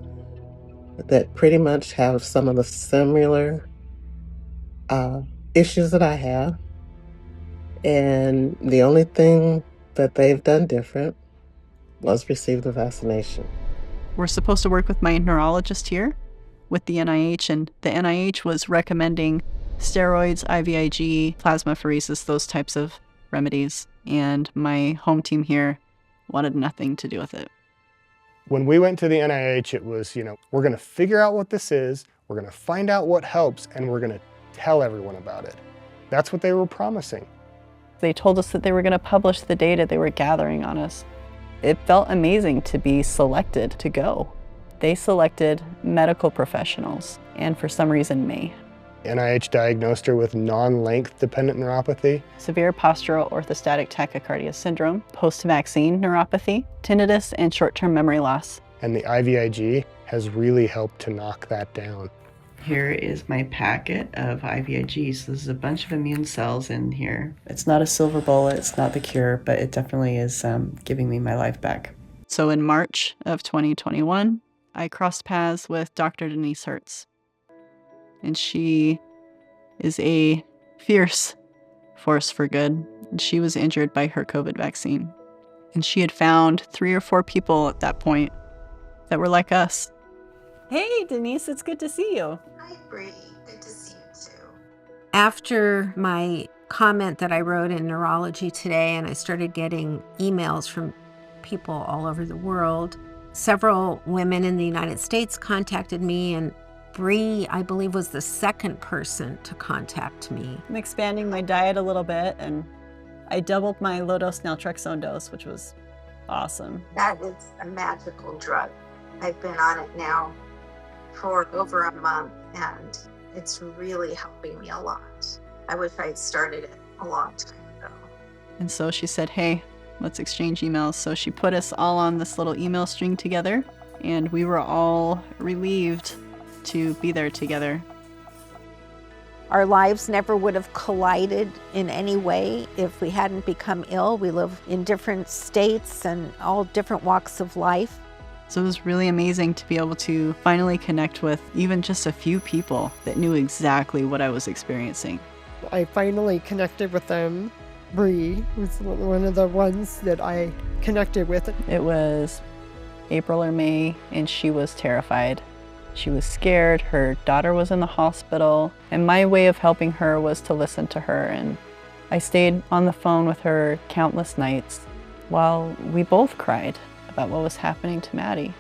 [SPEAKER 1] that pretty much have some of the similar issues that I have. And the only thing that they've done different was receive the vaccination.
[SPEAKER 8] We're supposed to work with my neurologist here with the NIH, and the NIH was recommending steroids, IVIG, plasmapheresis, those types of remedies. And my home team here wanted nothing to do with it.
[SPEAKER 4] When we went to the NIH, it was, we're going to figure out what this is, we're going to find out what helps, and we're going to tell everyone about it. That's what they were promising.
[SPEAKER 8] They told us that they were going to publish the data they were gathering on us. It felt amazing to be selected to go. They selected medical professionals, and for some reason, me.
[SPEAKER 4] NIH diagnosed her with non-length dependent neuropathy,
[SPEAKER 8] severe postural orthostatic tachycardia syndrome, post-vaccine neuropathy, tinnitus, and short-term memory loss.
[SPEAKER 4] And the IVIG has really helped to knock that down.
[SPEAKER 3] Here is my packet of IVIG. So this is a bunch of immune cells in here.
[SPEAKER 29] It's not a silver bullet, it's not the cure, but it definitely is giving me my life back.
[SPEAKER 8] So in March of 2021, I crossed paths with Dr. Denise Hertz. And she is a fierce force for good. She was injured by her COVID vaccine. And she had found 3 or 4 people at that point that were like us. Hey, Denise, it's good to see you.
[SPEAKER 7] Hi, Bree. Good to see you too.
[SPEAKER 9] After my comment that I wrote in Neurology Today, and I started getting emails from people all over the world, several women in the United States contacted me, and Bree, I believe, was the second person to contact me.
[SPEAKER 8] I'm expanding my diet a little bit, and I doubled my low-dose naltrexone dose, which was awesome.
[SPEAKER 7] That is a magical drug. I've been on it now for over a month, and it's really helping me a lot. I wish I had started it a long time ago.
[SPEAKER 8] And so she said, hey, let's exchange emails. So she put us all on this little email string together, and we were all relieved to be there together.
[SPEAKER 18] Our lives never would have collided in any way if we hadn't become ill. We live in different states and all different walks of life.
[SPEAKER 8] So it was really amazing to be able to finally connect with even just a few people that knew exactly what I was experiencing.
[SPEAKER 14] I finally connected with them. Bree was one of the ones that I connected with.
[SPEAKER 8] It was April or May, and she was terrified. She was scared, her daughter was in the hospital, and my way of helping her was to listen to her. And I stayed on the phone with her countless nights while we both cried about what was happening to Maddie.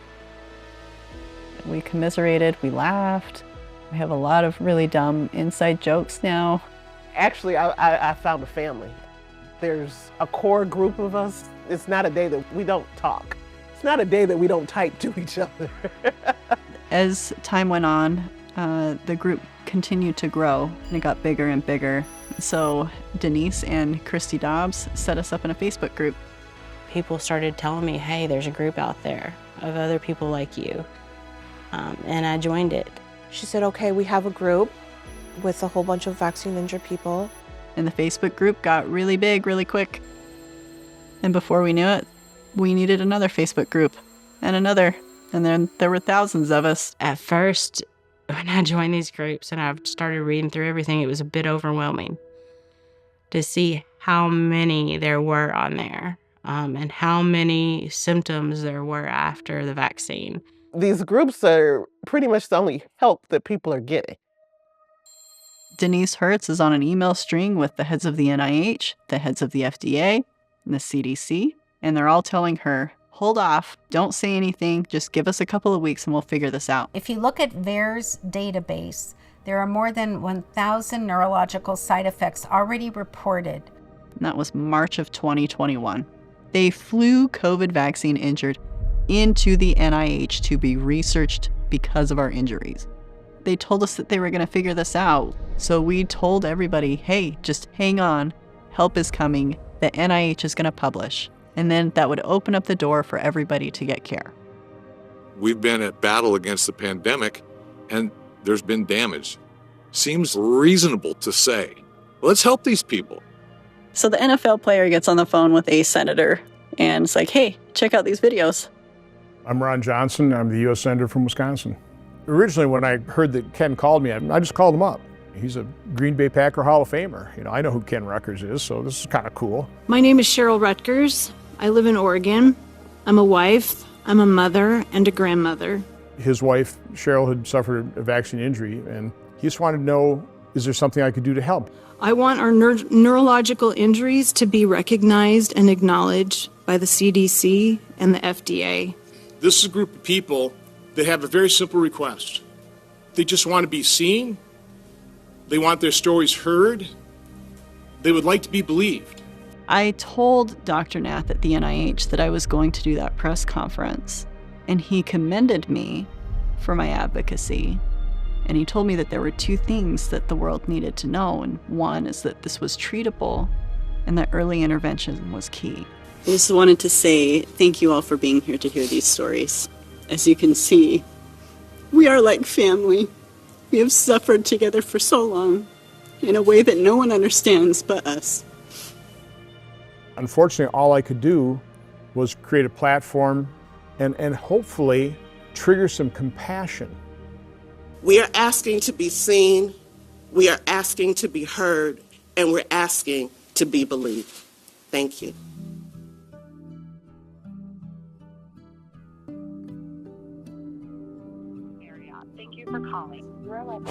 [SPEAKER 8] We commiserated, we laughed. We have a lot of really dumb inside jokes now.
[SPEAKER 15] Actually, I found a family. There's a core group of us. It's not a day that we don't talk. It's not a day that we don't type to each other.
[SPEAKER 8] As time went on, the group continued to grow, and it got bigger and bigger. So Denise and Christy Dobbs set us up in a Facebook group.
[SPEAKER 16] People started telling me, hey, there's a group out there of other people like you. And I joined it.
[SPEAKER 11] She said, okay, we have a group with a whole bunch of vaccine injured people.
[SPEAKER 8] And the Facebook group got really big really quick. And before we knew it, we needed another Facebook group and another. And then there were thousands of us.
[SPEAKER 16] At first, when I joined these groups and I started reading through everything, it was a bit overwhelming to see how many there were on there, and how many symptoms there were after the vaccine.
[SPEAKER 15] These groups are pretty much the only help that people are getting.
[SPEAKER 8] Denise Hertz is on an email string with the heads of the NIH, the heads of the FDA, and the CDC, and they're all telling her, hold off, don't say anything, just give us a couple of weeks and we'll figure this out.
[SPEAKER 9] If you look at VAERS database, there are more than 1,000 neurological side effects already reported.
[SPEAKER 8] And that was March of 2021. They flew COVID vaccine injured into the NIH to be researched because of our injuries. They told us that they were going to figure this out. So we told everybody, hey, just hang on. Help is coming. The NIH is going to publish. And then that would open up the door for everybody to get care.
[SPEAKER 12] We've been at battle against the pandemic, and there's been damage. Seems reasonable to say, let's help these people.
[SPEAKER 8] So the NFL player gets on the phone with a senator and it's like, hey, check out these videos.
[SPEAKER 17] I'm Ron Johnson. I'm the U.S. Senator from Wisconsin. Originally, when I heard that Ken called me, I just called him up. He's a Green Bay Packer Hall of Famer. You know, I know who Ken Ruckers is, so this is kind of cool.
[SPEAKER 19] My name is Cheryl Rutgers. I live in Oregon. I'm a wife, I'm a mother, and a grandmother.
[SPEAKER 17] His wife, Cheryl, had suffered a vaccine injury, and he just wanted to know, is there something I could do to help?
[SPEAKER 19] I want our neurological injuries to be recognized and acknowledged by the CDC and the FDA.
[SPEAKER 20] This is a group of people that have a very simple request. They just want to be seen. They want their stories heard. They would like to be believed.
[SPEAKER 8] I told Dr. Nath at the NIH that I was going to do that press conference, and he commended me for my advocacy. And he told me that there were two things that the world needed to know, and one is that this was treatable and that early intervention was key.
[SPEAKER 21] I just wanted to say thank you all for being here to hear these stories. As you can see, we are like family. We have suffered together for so long in a way that no one understands but us.
[SPEAKER 17] Unfortunately, all I could do was create a platform and hopefully trigger some compassion.
[SPEAKER 22] We are asking to be seen, we are asking to be heard, and we're asking to be believed. Thank you.
[SPEAKER 20] Thank you for calling.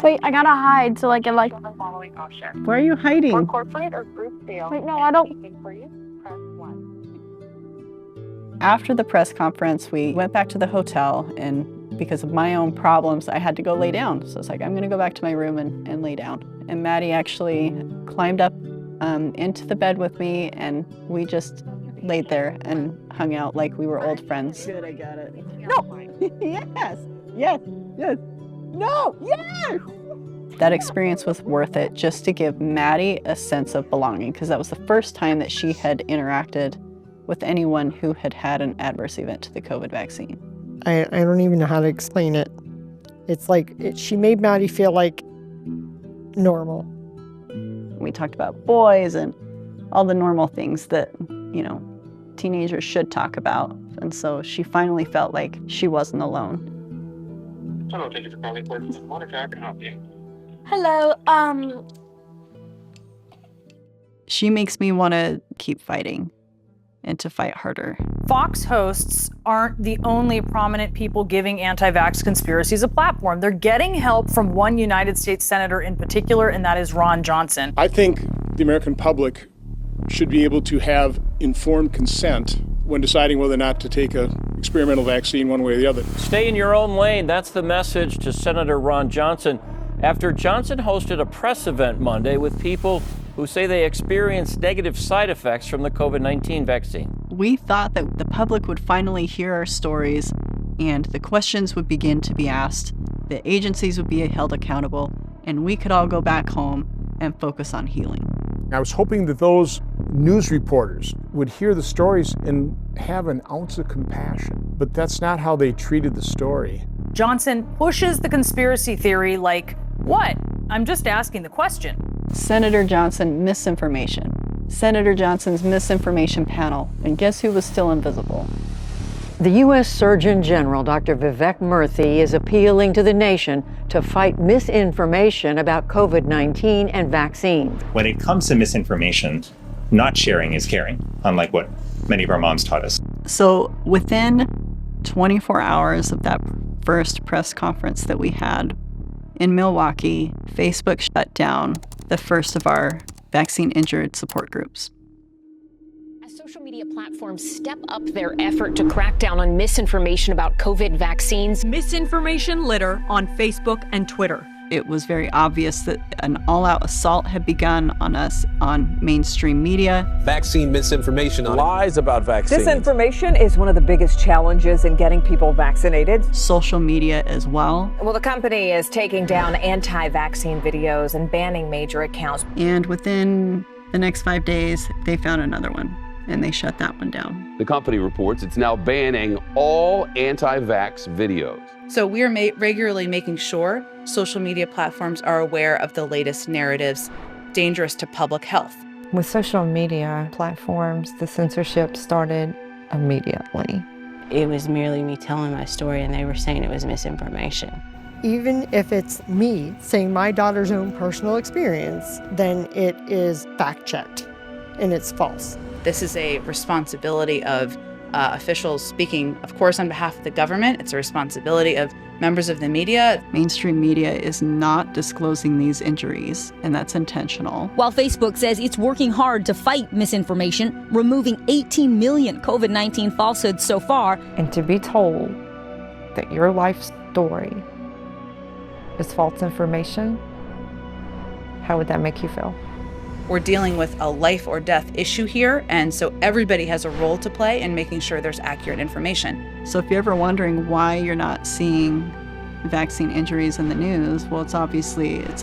[SPEAKER 20] Wait, I gotta hide so I can like the following option.
[SPEAKER 8] Where are you hiding?
[SPEAKER 20] For corporate or group sale. Wait, no, I don't. For you, press 1.
[SPEAKER 8] After the press conference, we went back to the hotel, and because of my own problems, I had to go lay down. So it's like, I'm gonna go back to my room and lay down. And Maddie actually climbed up into the bed with me, and we just laid there and hung out like we were old friends.
[SPEAKER 21] Good, I got it.
[SPEAKER 8] No! Yes! Yes! Yes! No! Yes! That experience was worth it just to give Maddie a sense of belonging, because that was the first time that she had interacted with anyone who had had an adverse event to the COVID vaccine.
[SPEAKER 14] I don't even know how to explain it. It's like she made Maddie feel like normal.
[SPEAKER 8] We talked about boys and all the normal things that, you know, teenagers should talk about. And so she finally felt like she wasn't alone.
[SPEAKER 20] Hello, thank you for calling. Monica, I can help you.
[SPEAKER 23] Hello,
[SPEAKER 8] She makes me want to keep fighting and to fight harder.
[SPEAKER 25] Fox hosts aren't the only prominent people giving anti-vax conspiracies a platform. They're getting help from one United States senator in particular, and that is Ron Johnson.
[SPEAKER 20] I think the American public should be able to have informed consent when deciding whether or not to take a experimental vaccine one way or the other.
[SPEAKER 27] Stay in your own lane. That's the message to Senator Ron Johnson after Johnson hosted a press event Monday with people who say they experienced negative side effects from the COVID-19 vaccine.
[SPEAKER 8] We thought that the public would finally hear our stories and the questions would begin to be asked, the agencies would be held accountable, and we could all go back home and focus on healing.
[SPEAKER 17] I was hoping that those news reporters would hear the stories and have an ounce of compassion, but that's not how they treated the story.
[SPEAKER 25] Johnson pushes the conspiracy theory like, what? I'm just asking the question.
[SPEAKER 8] Senator Johnson, misinformation. Senator Johnson's misinformation panel. And guess who was still invisible?
[SPEAKER 2] The U.S. Surgeon General, Dr. Vivek Murthy, is appealing to the nation to fight misinformation about COVID-19 and vaccines.
[SPEAKER 5] When it comes to misinformation, not sharing is caring, unlike what many of our moms taught us.
[SPEAKER 8] So within 24 hours of that first press conference that we had in Milwaukee, Facebook shut down the first of our vaccine-injured support groups.
[SPEAKER 6] As social media platforms step up their effort to crack down on misinformation about COVID vaccines,
[SPEAKER 10] misinformation litter on Facebook and Twitter.
[SPEAKER 8] It was very obvious that an all-out assault had begun on us on mainstream media.
[SPEAKER 13] Vaccine misinformation, lies about vaccines.
[SPEAKER 23] Disinformation is one of the biggest challenges in getting people vaccinated.
[SPEAKER 8] Social media as well.
[SPEAKER 23] Well, the company is taking down anti-vaccine videos and banning major accounts.
[SPEAKER 8] And within the next 5 days, they found another one, and they shut that one down.
[SPEAKER 24] The company reports it's now banning all anti-vax videos.
[SPEAKER 26] So we are regularly making sure social media platforms are aware of the latest narratives dangerous to public health.
[SPEAKER 28] With social media platforms, the censorship started immediately.
[SPEAKER 16] It was merely me telling my story, and they were saying it was misinformation.
[SPEAKER 14] Even if it's me saying my daughter's own personal experience, then it is fact-checked and it's false.
[SPEAKER 26] This is a responsibility of officials speaking, of course, on behalf of the government. It's a responsibility of members of the media.
[SPEAKER 8] Mainstream media is not disclosing these injuries, and that's intentional.
[SPEAKER 30] While Facebook says it's working hard to fight misinformation, removing 18 million COVID-19 falsehoods so far.
[SPEAKER 28] And to be told that your life story is false information, how would that make you feel?
[SPEAKER 26] We're dealing with a life or death issue here, and so everybody has a role to play in making sure there's accurate information.
[SPEAKER 8] So if you're ever wondering why you're not seeing vaccine injuries in the news, well, it's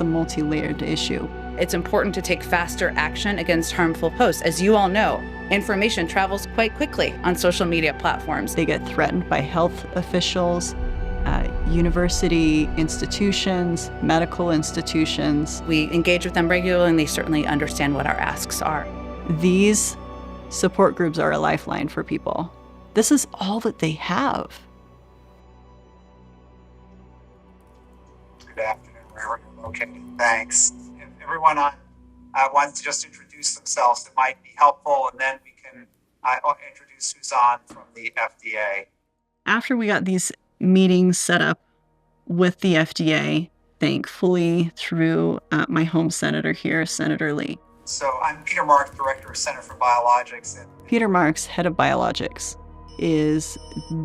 [SPEAKER 8] a multi-layered issue.
[SPEAKER 26] It's important to take faster action against harmful posts. As you all know, information travels quite quickly on social media platforms.
[SPEAKER 8] They get threatened by health officials, university institutions, medical institutions.
[SPEAKER 26] We engage with them regularly, and they certainly understand what our asks are.
[SPEAKER 8] These support groups are a lifeline for people. This is all that they have.
[SPEAKER 31] Good afternoon, wherever you're located. Thanks. If everyone wants to just introduce themselves, it might be helpful, and then we can introduce who's on from the FDA.
[SPEAKER 8] After we got these meetings set up with the FDA, thankfully through my home senator here, Senator Lee.
[SPEAKER 31] So I'm Peter Marks, Director of Center for Biologics.
[SPEAKER 8] Peter Marks, head of biologics, is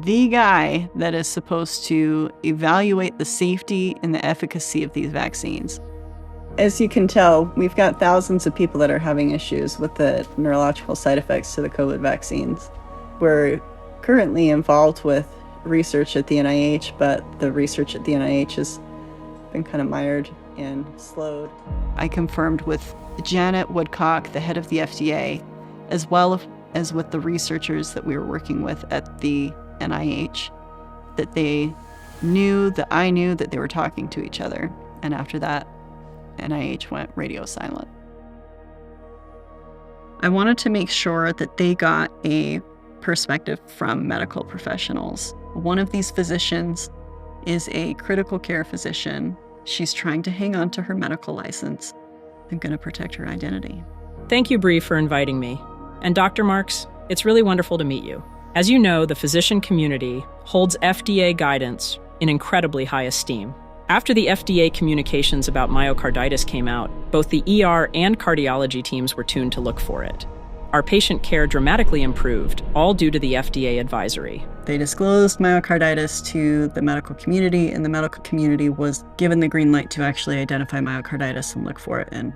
[SPEAKER 8] the guy that is supposed to evaluate the safety and the efficacy of these vaccines. As you can tell, we've got thousands of people that are having issues with the neurological side effects to the COVID vaccines. We're currently involved with research at the NIH, but the research at the NIH has been kind of mired and slowed. I confirmed with Janet Woodcock, the head of the FDA, as well as with the researchers that we were working with at the NIH, that I knew that they were talking to each other. And after that, NIH went radio silent. I wanted to make sure that they got a perspective from medical professionals. One of these physicians is a critical care physician. She's trying to hang on to her medical license. I'm going to protect her identity.
[SPEAKER 32] Thank you, Bree, for inviting me. And Dr. Marks, it's really wonderful to meet you. As you know, the physician community holds FDA guidance in incredibly high esteem. After the FDA communications about myocarditis came out, both the ER and cardiology teams were tuned to look for it. Our patient care dramatically improved, all due to the FDA advisory.
[SPEAKER 8] They disclosed myocarditis to the medical community, and the medical community was given the green light to actually identify myocarditis and look for it and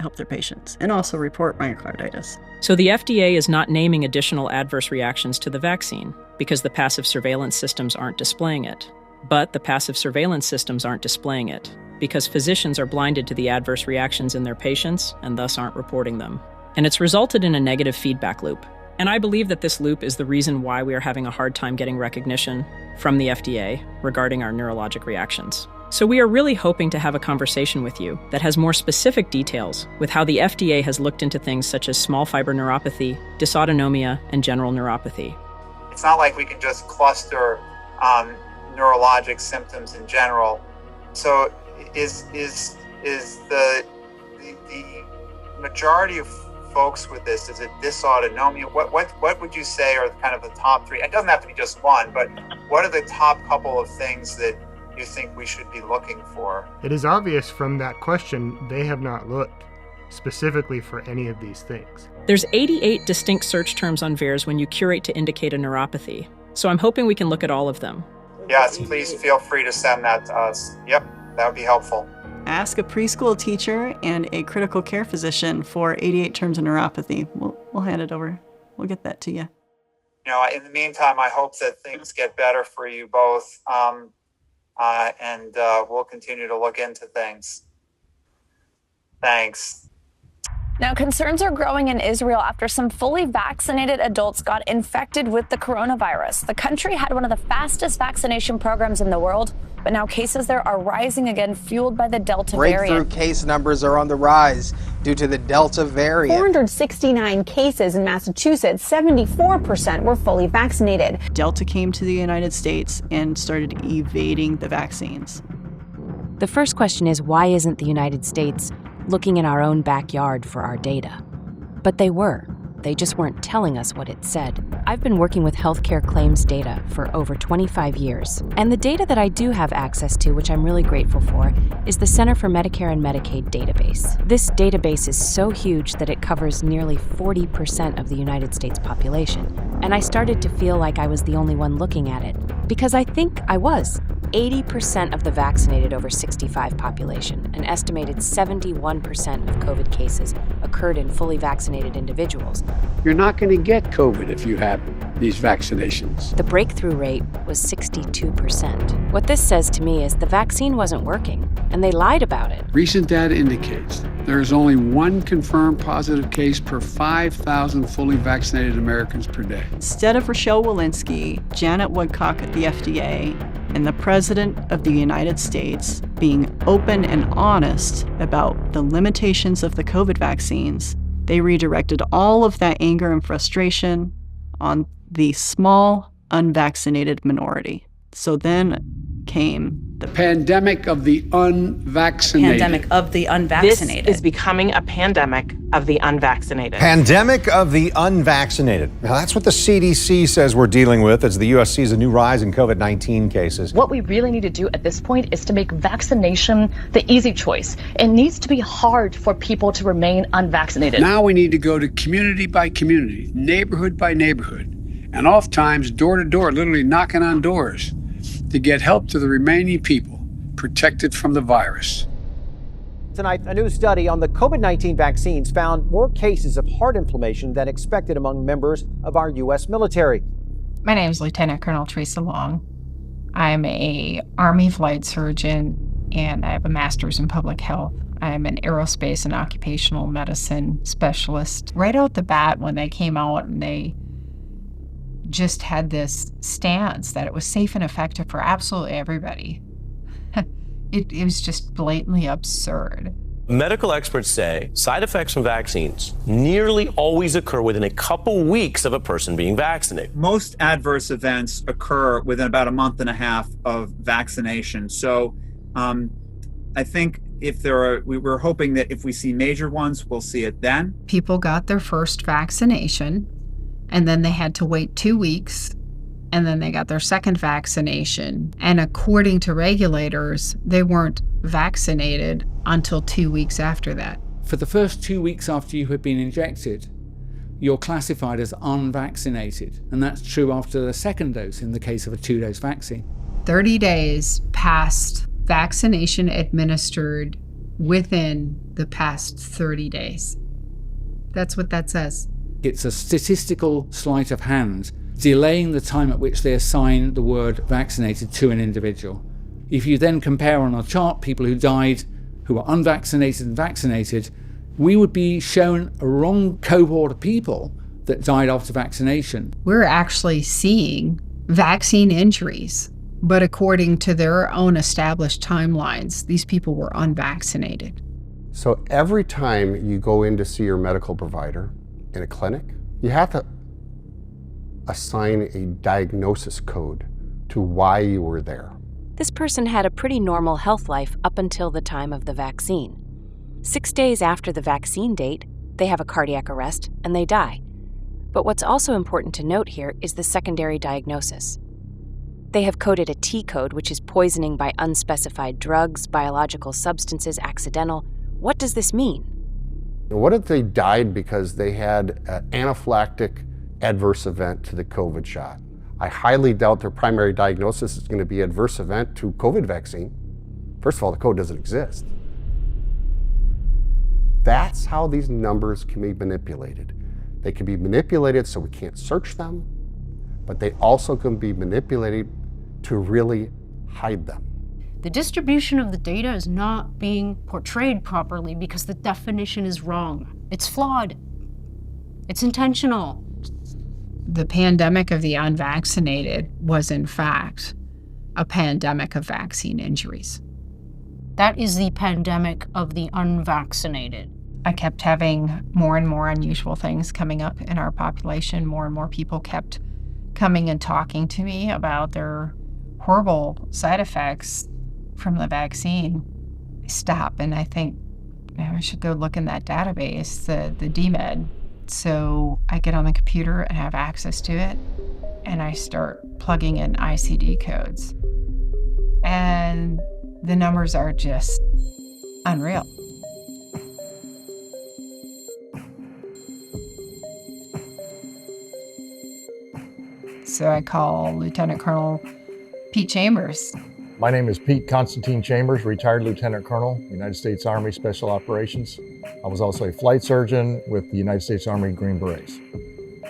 [SPEAKER 8] help their patients, and also report myocarditis.
[SPEAKER 32] So the FDA is not naming additional adverse reactions to the vaccine because the passive surveillance systems aren't displaying it. But the passive surveillance systems aren't displaying it because physicians are blinded to the adverse reactions in their patients and thus aren't reporting them. And it's resulted in a negative feedback loop. And I believe that this loop is the reason why we are having a hard time getting recognition from the FDA regarding our neurologic reactions. So we are really hoping to have a conversation with you that has more specific details with how the FDA has looked into things such as small fiber neuropathy, dysautonomia, and general neuropathy.
[SPEAKER 31] It's not like we can just cluster neurologic symptoms in general. So is the majority of folks with this, is it dysautonomia? What would you say are kind of the top three? It doesn't have to be just one, but what are the top couple of things that you think we should be looking for?
[SPEAKER 1] It is obvious from that question they have not looked specifically for any of these things.
[SPEAKER 32] There's 88 distinct search terms on VAERS when you curate to indicate a neuropathy, so I'm hoping we can look at all of them.
[SPEAKER 31] Yes, please feel free to send that to us. Yep, that would be helpful.
[SPEAKER 8] Ask a preschool teacher and a critical care physician for 88 terms of neuropathy. We'll hand it over. We'll get that to you.
[SPEAKER 31] You know, in the meantime, I hope that things get better for you both, and we'll continue to look into things. Thanks.
[SPEAKER 3] Now, concerns are growing in Israel after some fully vaccinated adults got infected with the coronavirus. The country had one of the fastest vaccination programs in the world, but now cases there are rising again, fueled by the Delta variant.
[SPEAKER 4] Breakthrough case numbers are on the rise due to the Delta variant.
[SPEAKER 7] 469 cases in Massachusetts, 74% were fully vaccinated.
[SPEAKER 8] Delta came to the United States and started evading the vaccines.
[SPEAKER 9] The first question is, why isn't the United States looking in our own backyard for our data? But they were. They just weren't telling us what it said. I've been working with healthcare claims data for over 25 years, and the data that I do have access to, which I'm really grateful for, is the Center for Medicare and Medicaid database. This database is so huge that it covers nearly 40% of the United States population, and I started to feel like I was the only one looking at it, because I think I was. 80% of the vaccinated over 65 population, an estimated 71% of COVID cases occurred in fully vaccinated individuals.
[SPEAKER 11] You're not going to get COVID if you have these vaccinations.
[SPEAKER 9] The breakthrough rate was 62%. What this says to me is the vaccine wasn't working, and they lied about it.
[SPEAKER 11] Recent data indicates there is only one confirmed positive case per 5,000 fully vaccinated Americans per day.
[SPEAKER 8] Instead of Rochelle Walensky, Janet Woodcock at the FDA, and the President of the United States being open and honest about the limitations of the COVID vaccines, they redirected all of that anger and frustration on the small, unvaccinated minority. So then came
[SPEAKER 11] the pandemic of the unvaccinated.
[SPEAKER 26] Pandemic of the unvaccinated.
[SPEAKER 12] This is becoming a pandemic of the unvaccinated.
[SPEAKER 15] Pandemic of the unvaccinated. Now, that's what the CDC says we're dealing with as the U.S. sees a new rise in COVID-19 cases.
[SPEAKER 18] What we really need to do at this point is to make vaccination the easy choice. It needs to be hard for people to remain unvaccinated.
[SPEAKER 11] Now we need to go to community by community, neighborhood by neighborhood, and oftentimes door to door, literally knocking on doors, to get help to the remaining people protected from the virus.
[SPEAKER 19] Tonight, a new study on the COVID-19 vaccines found more cases of heart inflammation than expected among members of our U.S. military.
[SPEAKER 28] My name is Lieutenant Colonel Teresa Long. I'm a Army flight surgeon, and I have a master's in public health. I'm an aerospace and occupational medicine specialist. Right out the bat, when they came out and they just had this stance that it was safe and effective for absolutely everybody, it was just blatantly absurd.
[SPEAKER 22] Medical experts say side effects from vaccines nearly always occur within a couple weeks of a person being vaccinated.
[SPEAKER 31] Most adverse events occur within about a month and a half of vaccination. So I think we were hoping that if we see major ones, we'll see it then.
[SPEAKER 28] People got their first vaccination, and then they had to wait 2 weeks, and then they got their second vaccination. And according to regulators, they weren't vaccinated until 2 weeks after that.
[SPEAKER 11] For the first 2 weeks after you have been injected, you're classified as unvaccinated, and that's true after the second dose in the case of a 2-dose vaccine.
[SPEAKER 28] 30 days past vaccination administered within the past 30 days. That's what that says.
[SPEAKER 11] It's a statistical sleight of hand, delaying the time at which they assign the word vaccinated to an individual. If you then compare on a chart people who died who were unvaccinated and vaccinated, we would be shown a wrong cohort of people that died after vaccination.
[SPEAKER 28] We're actually seeing vaccine injuries But according to their own established timelines, these people were unvaccinated.
[SPEAKER 2] So every time you go in to see your medical provider in a clinic, you have to assign a diagnosis code to why you were there.
[SPEAKER 9] This person had a pretty normal health life up until the time of the vaccine. 6 days after the vaccine date, they have a cardiac arrest and they die. But what's also important to note here is the secondary diagnosis. They have coded a T code, which is poisoning by unspecified drugs, biological substances, accidental. What does this mean?
[SPEAKER 2] What if they died because they had an anaphylactic adverse event to the COVID shot? I highly doubt their primary diagnosis is going to be adverse event to COVID vaccine. First of all, the code doesn't exist. That's how these numbers can be manipulated. They can be manipulated so we can't search them, but they also can be manipulated to really hide them.
[SPEAKER 5] The distribution of the data is not being portrayed properly because the definition is wrong. It's flawed. It's intentional.
[SPEAKER 28] The pandemic of the unvaccinated was, in fact, a pandemic of vaccine injuries.
[SPEAKER 5] That is the pandemic of the unvaccinated.
[SPEAKER 28] I kept having more and more unusual things coming up in our population. More and more people kept coming and talking to me about their horrible side effects from the vaccine. I stop and I think, I should go look in that database, the DMED. So I get on the computer and have access to it, and I start plugging in ICD codes. And the numbers are just unreal. So I call Lieutenant Colonel Pete Chambers.
[SPEAKER 6] My name is Pete Constantine Chambers, retired Lieutenant Colonel, United States Army Special Operations. I was also a flight surgeon with the United States Army Green Berets.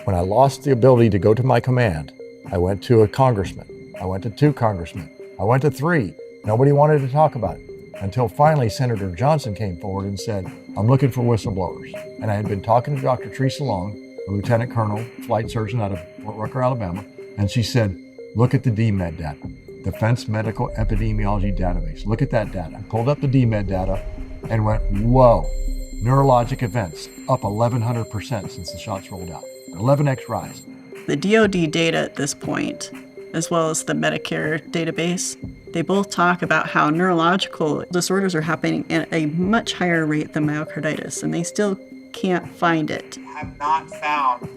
[SPEAKER 6] When I lost the ability to go to my command, I went to a congressman. I went to 2 congressmen. I went to 3. Nobody wanted to talk about it until finally Senator Johnson came forward and said, I'm looking for whistleblowers. And I had been talking to Dr. Teresa Long, a Lieutenant Colonel, flight surgeon out of Fort Rucker, Alabama, and she said, look at the DMED data. Defense Medical Epidemiology Database. Look at that data. I pulled up the DMED data and went, whoa, neurologic events up 1,100% since the shots rolled out. 11x rise.
[SPEAKER 8] The DoD data at this point, as well as the Medicare database, they both talk about how neurological disorders are happening at a much higher rate than myocarditis, and they still can't find it.
[SPEAKER 31] Have not found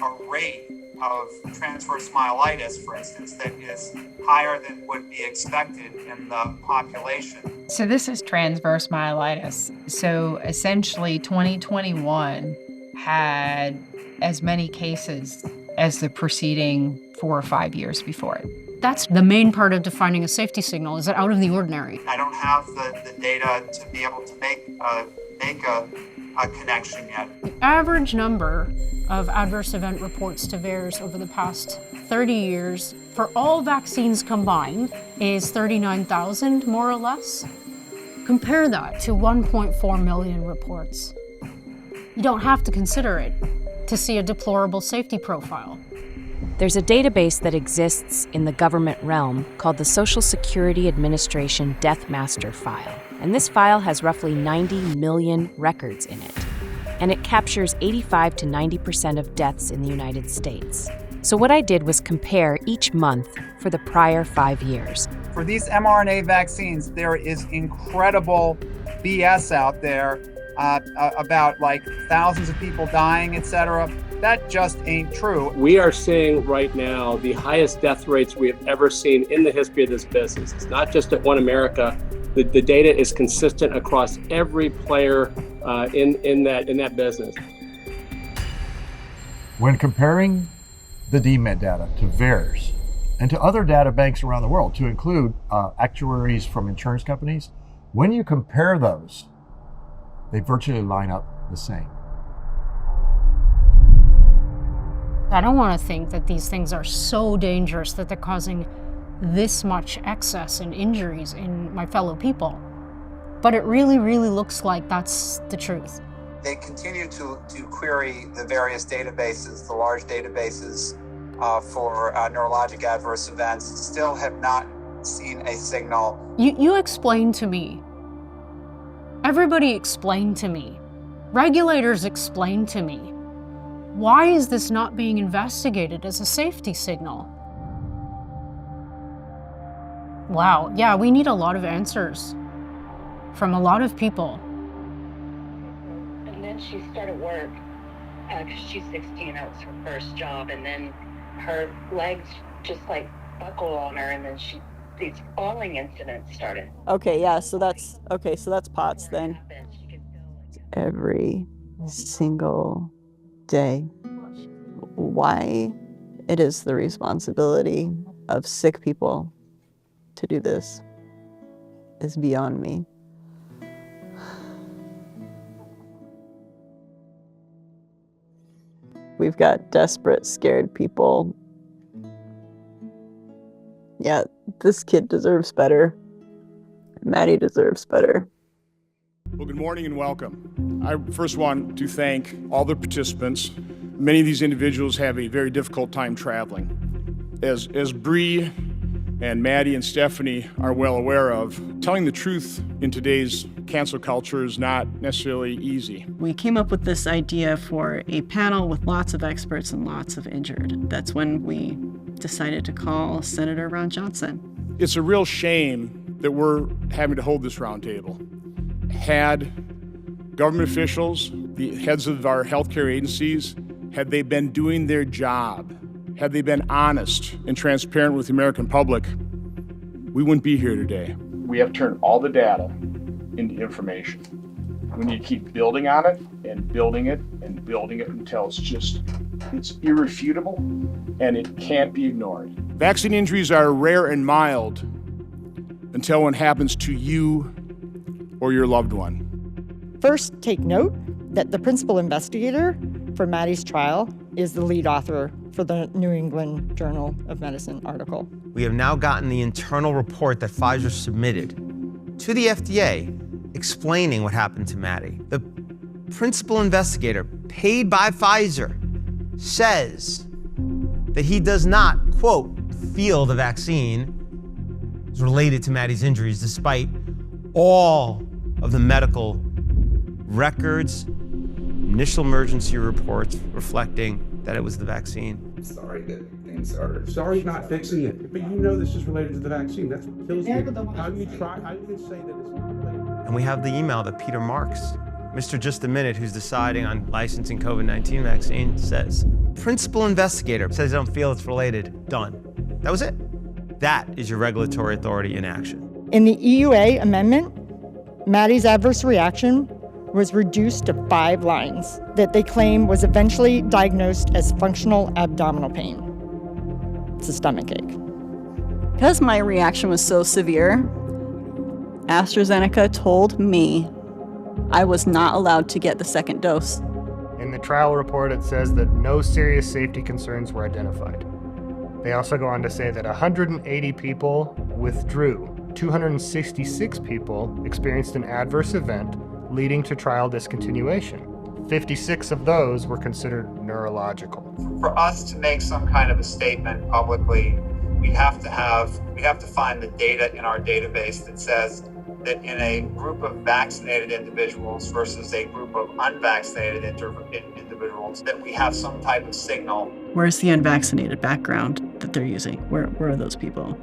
[SPEAKER 31] a rate of transverse myelitis, for instance, that is higher than would be expected in the population.
[SPEAKER 28] So this is transverse myelitis. So essentially 2021 had as many cases as the preceding 4 or 5 years before it.
[SPEAKER 5] That's the main part of defining a safety signal. Is it out of the ordinary?
[SPEAKER 31] I don't have the data to be able to make a connection yet.
[SPEAKER 5] The average number of adverse event reports to VAERS over the past 30 years for all vaccines combined is 39,000, more or less. Compare that to 1.4 million reports. You don't have to consider it to see a deplorable safety profile.
[SPEAKER 9] There's a database that exists in the government realm called the Social Security Administration Death Master File. And this file has roughly 90 million records in it. And it captures 85 to 90% of deaths in the United States. So what I did was compare each month for the prior 5 years.
[SPEAKER 31] For these mRNA vaccines, there is incredible BS out there about like thousands of people dying, etc. That just ain't true.
[SPEAKER 10] We are seeing right now the highest death rates we have ever seen in the history of this business. It's not just at One America. The data is consistent across every player in that business.
[SPEAKER 6] When comparing the DMED data to VAERS and to other data banks around the world, to include actuaries from insurance companies, when you compare those, they virtually line up the same.
[SPEAKER 5] I don't want to think that these things are so dangerous that they're causing this much excess and injuries in my fellow people. But it really, really looks like that's the truth.
[SPEAKER 31] They continue to query the various databases, the large databases for neurologic adverse events, still have not seen a signal.
[SPEAKER 5] You explain to me. Everybody explain to me. Regulators explain to me. Why is this not being investigated as a safety signal? Wow, yeah, we need a lot of answers from a lot of people.
[SPEAKER 13] And then she started work because she's 16. That was her first job, and then her legs just like buckled on her, and then these falling incidents started.
[SPEAKER 8] Okay, yeah, so that's POTS then. Every single day. Why it is the responsibility of sick people to do this is beyond me. We've got desperate, scared people. Yeah, this kid deserves better. Maddie deserves better.
[SPEAKER 14] Well, good morning and welcome. I first want to thank all the participants. Many of these individuals have a very difficult time traveling. As Bree and Maddie and Stephanie are well aware of, telling the truth in today's cancel culture is not necessarily easy.
[SPEAKER 8] We came up with this idea for a panel with lots of experts and lots of injured. That's when we decided to call Senator Ron Johnson.
[SPEAKER 14] It's a real shame that we're having to hold this roundtable. Had government officials, the heads of our healthcare agencies, had they been doing their job, had they been honest and transparent with the American public, we wouldn't be here today. We have turned all the data into information. We need to keep building on it and building it and building it until it's irrefutable and it can't be ignored. Vaccine injuries are rare and mild until one happens to you or your loved one.
[SPEAKER 16] First, take note that the principal investigator for Maddie's trial is the lead author for the New England Journal of Medicine article.
[SPEAKER 17] We have now gotten the internal report that Pfizer submitted to the FDA explaining what happened to Maddie. The principal investigator paid by Pfizer says that he does not, quote, feel the vaccine is related to Maddie's injuries despite all of the medical records, initial emergency reports reflecting that it was the vaccine.
[SPEAKER 20] Sorry that things are, sorry not fixing it, but you know this is related to the vaccine. That's what kills me. How do you say that it's not related?
[SPEAKER 17] And we have the email that Peter Marks, Mr. Just a Minute, who's deciding on licensing COVID-19 vaccine, says, principal investigator says I don't feel it's related, done. That was it. That is your regulatory authority in action.
[SPEAKER 16] In the EUA amendment, Maddie's adverse reaction was reduced to 5 lines that they claim was eventually diagnosed as functional abdominal pain. It's a stomach ache.
[SPEAKER 8] Because my reaction was so severe, AstraZeneca told me I was not allowed to get the second dose.
[SPEAKER 1] In the trial report, it says that no serious safety concerns were identified. They also go on to say that 180 people withdrew. 266 people experienced an adverse event leading to trial discontinuation. 56 of those were considered neurological.
[SPEAKER 31] For us to make some kind of a statement publicly, we have to find the data in our database that says that in a group of vaccinated individuals versus a group of unvaccinated individuals, that we have some type of signal.
[SPEAKER 8] Where's the unvaccinated background that they're using? Where are those people?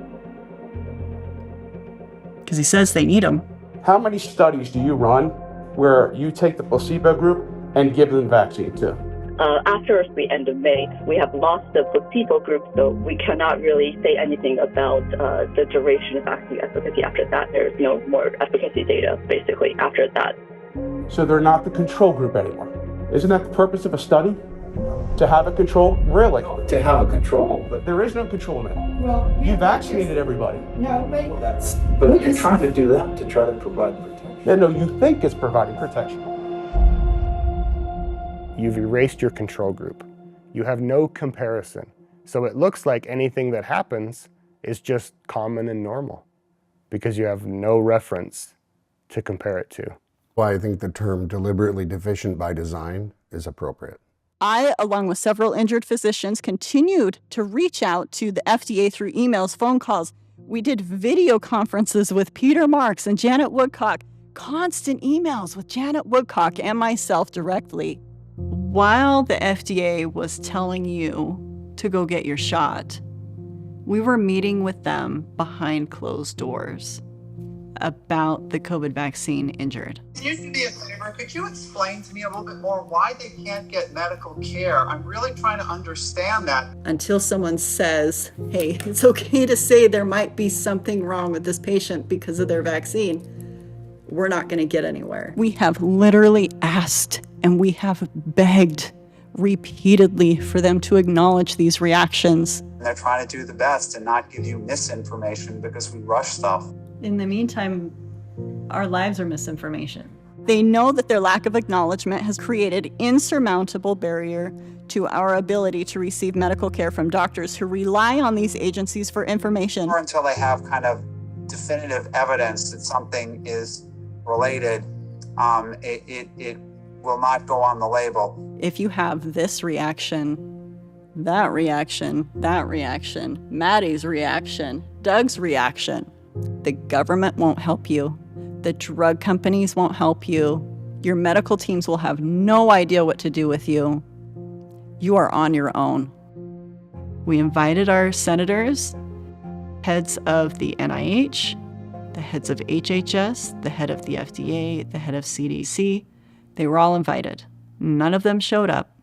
[SPEAKER 8] Because he says they need them.
[SPEAKER 20] How many studies do you run where you take the placebo group and give them vaccine too?
[SPEAKER 21] After the end of May, we have lost the placebo group, so we cannot really say anything about the duration of vaccine efficacy after that. There's no more efficacy data, basically, after that.
[SPEAKER 20] So they're not the control group anymore. Isn't that the purpose of a study? To have a control? Really?
[SPEAKER 23] To have a control.
[SPEAKER 20] But there is no control now.
[SPEAKER 23] Well,
[SPEAKER 20] you vaccinated everybody.
[SPEAKER 23] No, but you're trying to do that to try to provide protection.
[SPEAKER 20] Yeah, no, you think it's providing protection.
[SPEAKER 1] You've erased your control group. You have no comparison. So it looks like anything that happens is just common and normal because you have no reference to compare it to.
[SPEAKER 2] Well, I think the term deliberately deficient by design is appropriate.
[SPEAKER 8] I, along with several injured physicians, continued to reach out to the FDA through emails, phone calls, We did video conferences with Peter Marks and Janet Woodcock, constant emails with Janet Woodcock and myself directly. While the FDA was telling you to go get your shot, we were meeting with them behind closed doors about the COVID vaccine injured.
[SPEAKER 31] Can you do me a favor? Could you explain to me a little bit more why they can't get medical care? I'm really trying to understand that.
[SPEAKER 8] Until someone says, hey, it's okay to say there might be something wrong with this patient because of their vaccine, we're not going to get anywhere. We have literally asked and we have begged repeatedly for them to acknowledge these reactions.
[SPEAKER 31] They're trying to do the best and not give you misinformation because we rush stuff.
[SPEAKER 8] In the meantime, our lives are misinformation. They know that their lack of acknowledgement has created insurmountable barrier to our ability to receive medical care from doctors who rely on these agencies for information.
[SPEAKER 31] Or until they have kind of definitive evidence that something is related, it will not go on the label.
[SPEAKER 8] If you have this reaction, that reaction, Maddie's reaction, Doug's reaction, the government won't help you. The drug companies won't help you. Your medical teams will have no idea what to do with you. You are on your own. We invited our senators, heads of the NIH, the heads of HHS, the head of the FDA, the head of CDC. They were all invited. None of them showed up.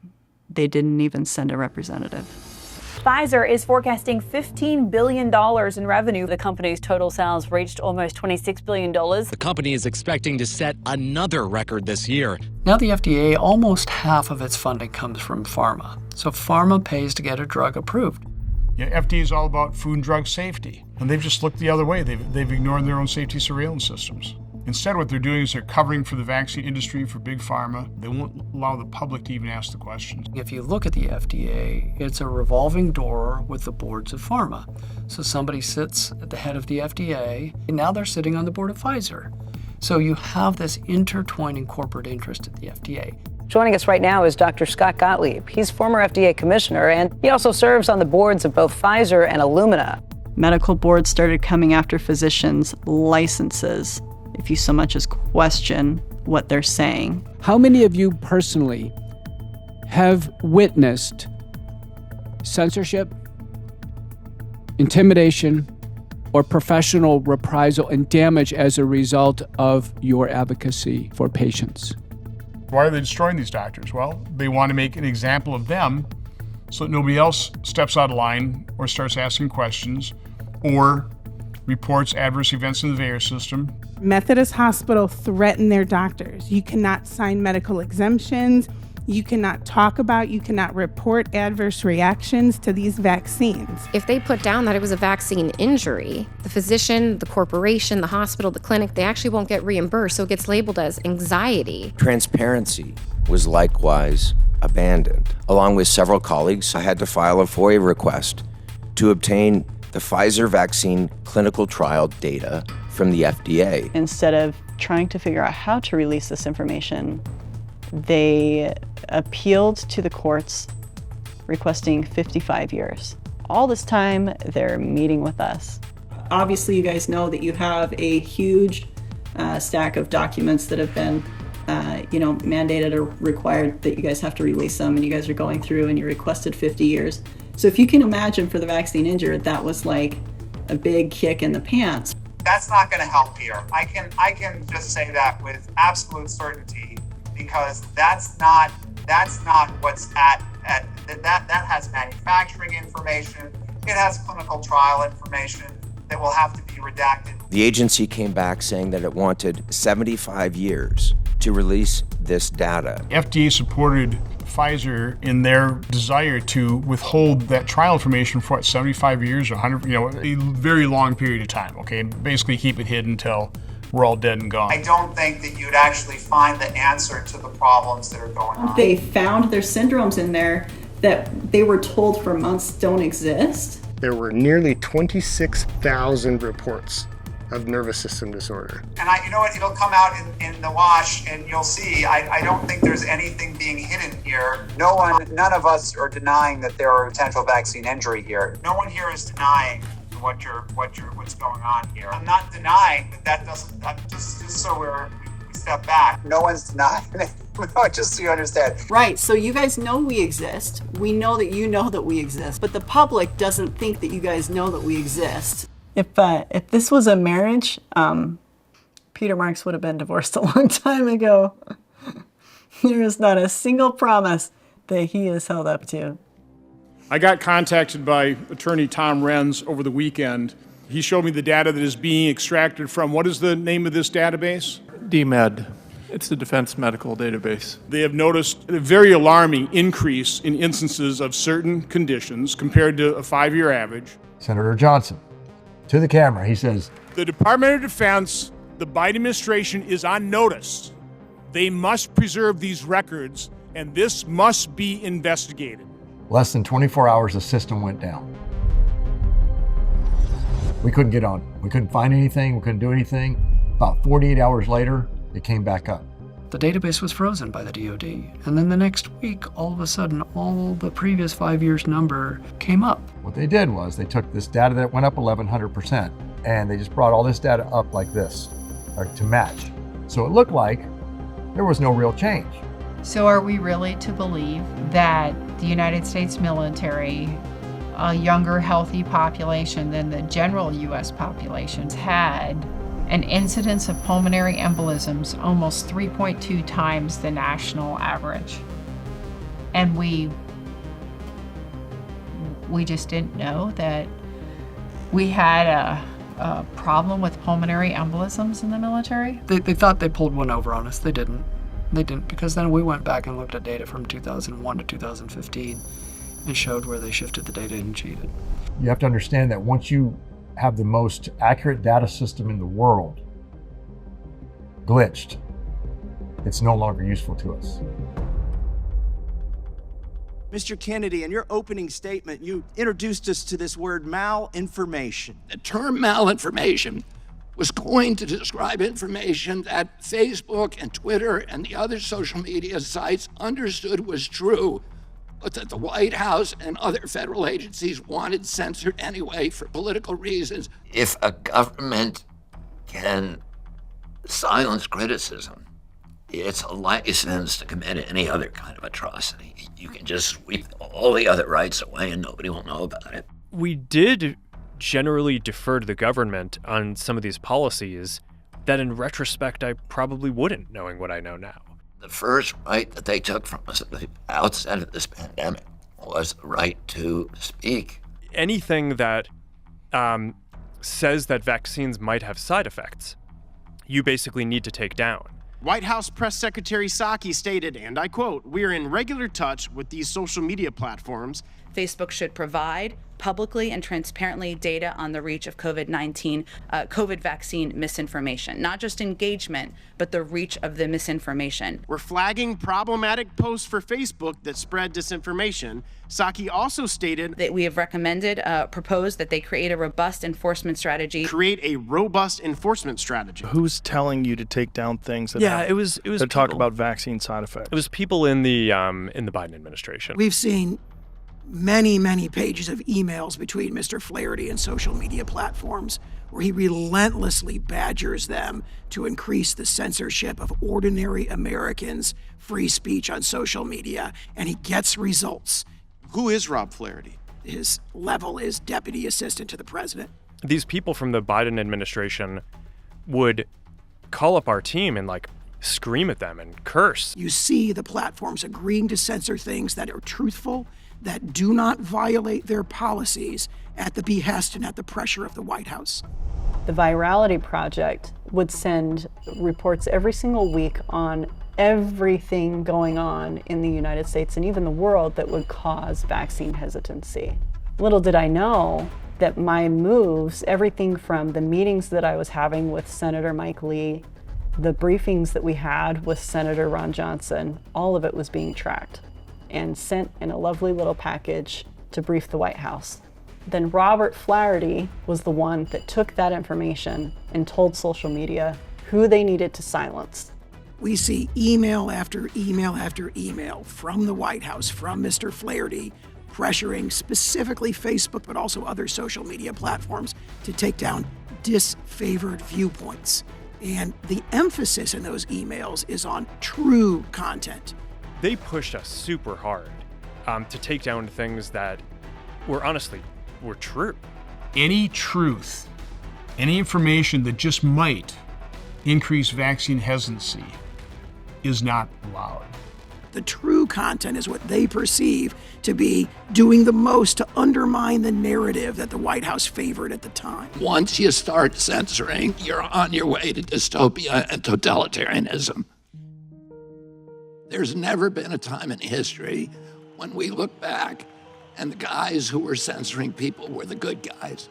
[SPEAKER 8] They didn't even send a representative.
[SPEAKER 3] Pfizer is forecasting $15 billion in revenue. The company's total sales reached almost $26 billion.
[SPEAKER 4] The company is expecting to set another record this year.
[SPEAKER 7] Now the FDA, almost half of its funding comes from pharma. So pharma pays to get a drug approved.
[SPEAKER 14] Yeah, FDA is all about food and drug safety, and they've just looked the other way. They've ignored their own safety surveillance systems. Instead, what they're doing is they're covering for the vaccine industry, for big pharma. They won't allow the public to even ask the questions.
[SPEAKER 7] If you look at the FDA, it's a revolving door with the boards of pharma. So somebody sits at the head of the FDA, and now they're sitting on the board of Pfizer. So you have this intertwining corporate interest at the FDA.
[SPEAKER 3] Joining us right now is Dr. Scott Gottlieb. He's former FDA commissioner, and he also serves on the boards of both Pfizer and Illumina.
[SPEAKER 8] Medical boards started coming after physicians' licenses if you so much as question what they're saying.
[SPEAKER 12] How many of you personally have witnessed censorship, intimidation, or professional reprisal and damage as a result of your advocacy for patients?
[SPEAKER 14] Why are they destroying these doctors? Well, they want to make an example of them so that nobody else steps out of line or starts asking questions or reports adverse events in the VAERS system.
[SPEAKER 15] Methodist Hospital threatened their doctors. You cannot sign medical exemptions. You cannot talk about, you cannot report adverse reactions to these vaccines.
[SPEAKER 31] If they put down that it was a vaccine injury, the physician, the corporation, the hospital, the clinic, they actually won't get reimbursed, so it gets labeled as anxiety.
[SPEAKER 24] Transparency was likewise abandoned. Along with several colleagues, I had to file a FOIA request to obtain the Pfizer vaccine clinical trial data from the FDA.
[SPEAKER 8] Instead of trying to figure out how to release this information, they appealed to the courts requesting 55 years. All this time, they're meeting with us. Obviously, you guys know that you have a huge stack of documents that have been mandated or required that you guys have to release them, and you guys are going through and you requested 50 years. So if you can imagine for the vaccine injured, that was like a big kick in the pants.
[SPEAKER 31] That's not going to help here. I can just say that with absolute certainty, because that's not what's at that has manufacturing information. It has clinical trial information that will have to be redacted.
[SPEAKER 24] The agency came back saying that it wanted 75 years to release this data.
[SPEAKER 14] FDA supported Pfizer in their desire to withhold that trial information for 75 years or 100, a very long period of time, okay? And basically keep it hidden until we're all dead and gone.
[SPEAKER 31] I don't think that you'd actually find the answer to the problems that are going on.
[SPEAKER 8] They found their syndromes in there that they were told for months don't exist.
[SPEAKER 1] There were nearly 26,000 reports of nervous system disorder.
[SPEAKER 31] And you know what, it'll come out in the wash and you'll see, I don't think there's anything being hidden here. None of us are denying that there are potential vaccine injury here. No one here is denying what's going on here. I'm not denying that doesn't. I'm just so we step back. No one's denying it. Just so you understand.
[SPEAKER 8] Right, so you guys know we exist. We know that you know that we exist, but the public doesn't think that you guys know that we exist. If this was a marriage, Peter Marks would have been divorced a long time ago. There is not a single promise that he is held up to.
[SPEAKER 14] I got contacted by attorney Tom Renz over the weekend. He showed me the data that is being extracted from, what is the name of this database?
[SPEAKER 9] DMED. It's the Defense Medical Database.
[SPEAKER 14] They have noticed a very alarming increase in instances of certain conditions compared to a 5-year average.
[SPEAKER 6] Senator Johnson, to the camera, he says,
[SPEAKER 14] The Department of Defense, the Biden administration is on notice. They must preserve these records, and this must be investigated.
[SPEAKER 6] less than 24 hours, the system went down. We couldn't get on. We couldn't find anything. We couldn't do anything. About 48 hours later, it came back up.
[SPEAKER 7] The database was frozen by the DoD. And then the next week, all of a sudden, all the previous 5 years' number came up.
[SPEAKER 6] What they did was they took this data that went up 1,100% and they just brought all this data up like this, to match. So it looked like there was no real change.
[SPEAKER 11] So are we really to believe that the United States military, a younger, healthy population than the general U.S. population, had an incidence of pulmonary embolisms almost 3.2 times the national average? And we just didn't know that we had a problem with pulmonary embolisms in the military?
[SPEAKER 7] They thought they pulled one over on us. They didn't. They didn't, because then we went back and looked at data from 2001 to 2015 and showed where they shifted the data and cheated.
[SPEAKER 6] You have to understand that once you have the most accurate data system in the world glitched, it's no longer useful to us.
[SPEAKER 18] Mr. Kennedy, in your opening statement, you introduced us to this word malinformation.
[SPEAKER 19] The term malinformation was coined to describe information that Facebook and Twitter and the other social media sites understood was true, but that the White House and other federal agencies wanted censored anyway for political reasons.
[SPEAKER 22] If a government can silence criticism, it's a license to commit any other kind of atrocity. You can just sweep all the other rights away and nobody will know about it.
[SPEAKER 25] We did generally defer to the government on some of these policies that in retrospect I probably wouldn't, knowing what I know now.
[SPEAKER 22] The first right that they took from us at the outset of this pandemic was the right to speak.
[SPEAKER 25] Anything that says that vaccines might have side effects, you basically need to take down.
[SPEAKER 26] White House Press Secretary Psaki stated, and I quote, "We are in regular touch with these social media platforms."
[SPEAKER 27] Facebook should provide publicly and transparently data on the reach of COVID vaccine misinformation, not just engagement, but the reach of the misinformation.
[SPEAKER 26] We're flagging problematic posts for Facebook that spread disinformation. Psaki also stated
[SPEAKER 27] that we have proposed that they create a robust enforcement strategy.
[SPEAKER 26] Create a robust enforcement strategy.
[SPEAKER 28] Who's telling you to take down things that
[SPEAKER 25] it was
[SPEAKER 28] that talk about vaccine side effects?
[SPEAKER 25] It was people in the Biden administration.
[SPEAKER 29] We've seen many pages of emails between Mr. Flaherty and social media platforms where he relentlessly badgers them to increase the censorship of ordinary Americans' free speech on social media, and he gets results.
[SPEAKER 26] Who is Rob Flaherty?
[SPEAKER 29] His level is deputy assistant to the president.
[SPEAKER 25] These people from the Biden administration would call up our team and scream at them and curse.
[SPEAKER 29] You see the platforms agreeing to censor things that are truthful, that do not violate their policies at the behest and at the pressure of the White House.
[SPEAKER 3] The Virality Project would send reports every single week on everything going on in the United States and even the world that would cause vaccine hesitancy. Little did I know that my moves, everything from the meetings that I was having with Senator Mike Lee, the briefings that we had with Senator Ron Johnson, all of it was being tracked and sent in a lovely little package to brief the White House. Then Robert Flaherty was the one that took that information and told social media who they needed to silence.
[SPEAKER 29] We see email after email after email from the White House, from Mr. Flaherty, pressuring specifically Facebook, but also other social media platforms to take down disfavored viewpoints. And the emphasis in those emails is on true content.
[SPEAKER 25] They pushed us super hard to take down things that were true.
[SPEAKER 14] Any truth, any information that just might increase vaccine hesitancy is not allowed.
[SPEAKER 29] The true content is what they perceive to be doing the most to undermine the narrative that the White House favored at the time.
[SPEAKER 19] Once you start censoring, you're on your way to dystopia and totalitarianism. There's never been a time in history when we look back and the guys who were censoring people were the good guys.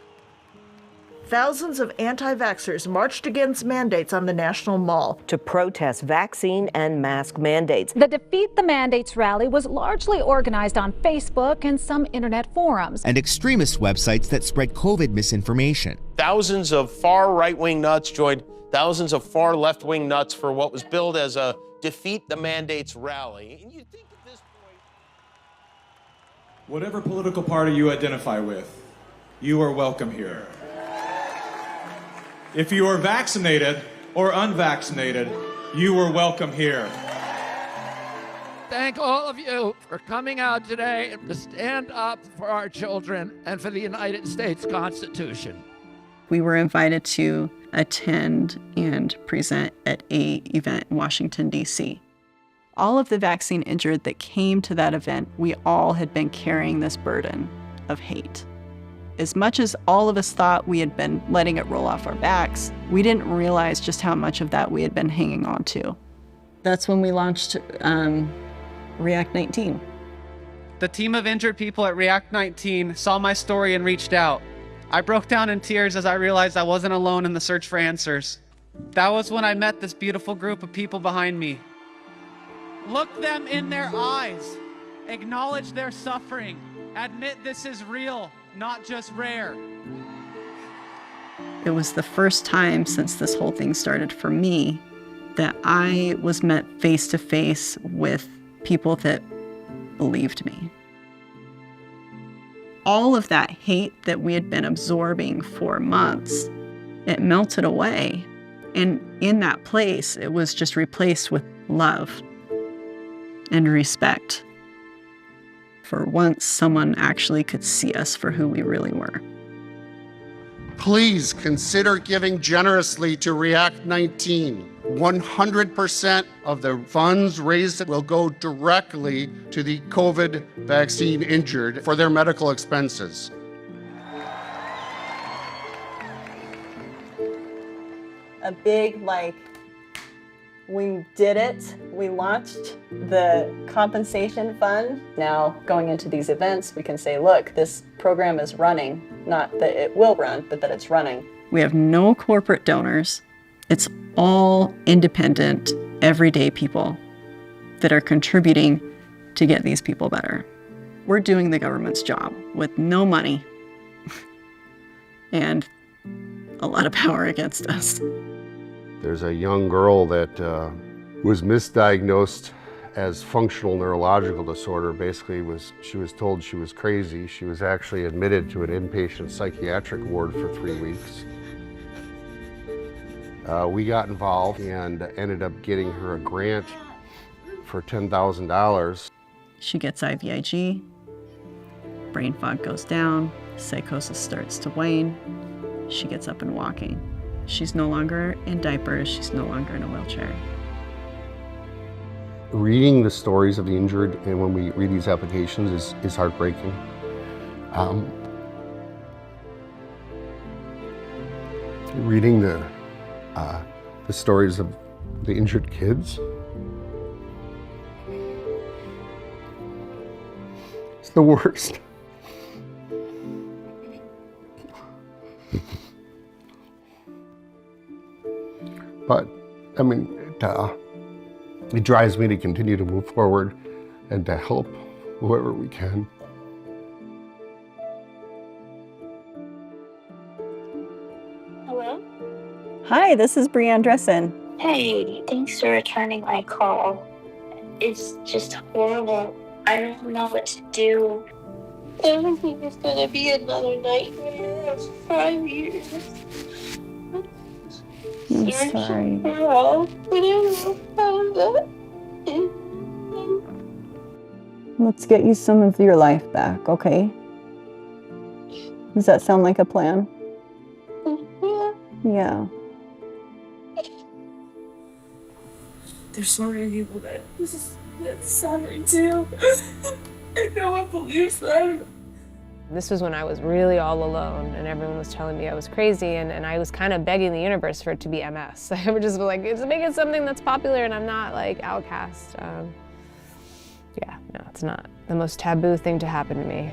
[SPEAKER 2] Thousands of anti-vaxxers marched against mandates on the National Mall
[SPEAKER 4] to protest vaccine and mask mandates.
[SPEAKER 5] The Defeat the Mandates rally was largely organized on Facebook and some internet forums.
[SPEAKER 10] And extremist websites that spread COVID misinformation.
[SPEAKER 26] Thousands of far right-wing nuts joined thousands of far left-wing nuts for what was billed as a Defeat the Mandates rally. And you'd think at this point...
[SPEAKER 13] Whatever political party you identify with, you are welcome here. If you are vaccinated or unvaccinated, you are welcome here.
[SPEAKER 19] Thank all of you for coming out today to stand up for our children and for the United States Constitution.
[SPEAKER 8] We were invited to attend and present at an event in Washington, D.C. All of the vaccine injured that came to that event, we all had been carrying this burden of hate. As much as all of us thought we had been letting it roll off our backs, we didn't realize just how much of that we had been hanging on to. That's when we launched React 19.
[SPEAKER 16] The team of injured people at React 19 saw my story and reached out. I broke down in tears as I realized I wasn't alone in the search for answers. That was when I met this beautiful group of people behind me. Look them in their eyes. Acknowledge their suffering. Admit this is real, not just rare.
[SPEAKER 8] It was the first time since this whole thing started for me that I was met face to face with people that believed me. All of that hate that we had been absorbing for months, it melted away. And in that place, it was just replaced with love and respect. For once, someone actually could see us for who we really were.
[SPEAKER 17] Please consider giving generously to React 19. 100% of the funds raised will go directly to the COVID vaccine injured for their medical expenses.
[SPEAKER 3] A big, we did it. We launched the compensation fund. Now, going into these events, we can say, look, this program is running. Not that it will run, but that it's running.
[SPEAKER 8] We have no corporate donors. It's all independent, everyday people that are contributing to get these people better. We're doing the government's job with no money and a lot of power against us.
[SPEAKER 17] There's a young girl that was misdiagnosed as functional neurological disorder. Basically, she was told she was crazy. She was actually admitted to an inpatient psychiatric ward for 3 weeks. We got involved and ended up getting her a grant for $10,000.
[SPEAKER 8] She gets IVIG, brain fog goes down, psychosis starts to wane, she gets up and walking. She's no longer in diapers, she's no longer in a wheelchair.
[SPEAKER 17] Reading the stories of the injured and when we read these applications is heartbreaking. Reading the stories of the injured kids, it's the worst. But, I mean, it drives me to continue to move forward and to help whoever we can.
[SPEAKER 20] Hello?
[SPEAKER 3] Hi, this is Brianne Dressen.
[SPEAKER 20] Hey, thanks for returning my call. It's just horrible. I don't know what to do. Everything is gonna be another nightmare of 5 years.
[SPEAKER 3] I'm
[SPEAKER 20] Searching
[SPEAKER 3] sorry.
[SPEAKER 20] for help, but I don't have that.
[SPEAKER 3] Let's get you some of your life back, okay? Does that sound like a plan? Yeah.
[SPEAKER 1] There's so many people that's suffering too. And no one believes them.
[SPEAKER 7] This was when I was really all alone and everyone was telling me I was crazy, and I was kind of begging the universe for it to be MS. I would just be like, it's make it something that's popular and I'm not like outcast. Yeah, no, it's not the most taboo thing to happen to me.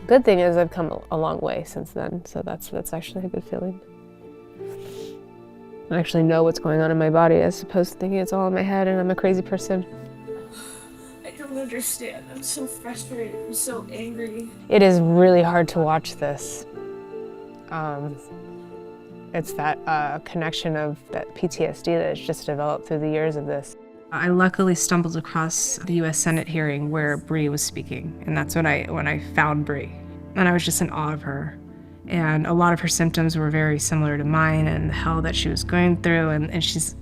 [SPEAKER 7] Good thing is I've come a long way since then, so that's actually a good feeling. I actually know what's going on in my body as opposed to thinking it's all in my head and I'm a crazy person.
[SPEAKER 1] I don't understand. I'm so frustrated. I'm so angry.
[SPEAKER 7] It is really hard to watch this. It's that connection of that PTSD that has just developed through the years of this. I luckily stumbled across the U.S. Senate hearing where Bree was speaking, and that's when I found Bree. And I was just in awe of her. And a lot of her symptoms were very similar to mine and the hell that she was going through, and she's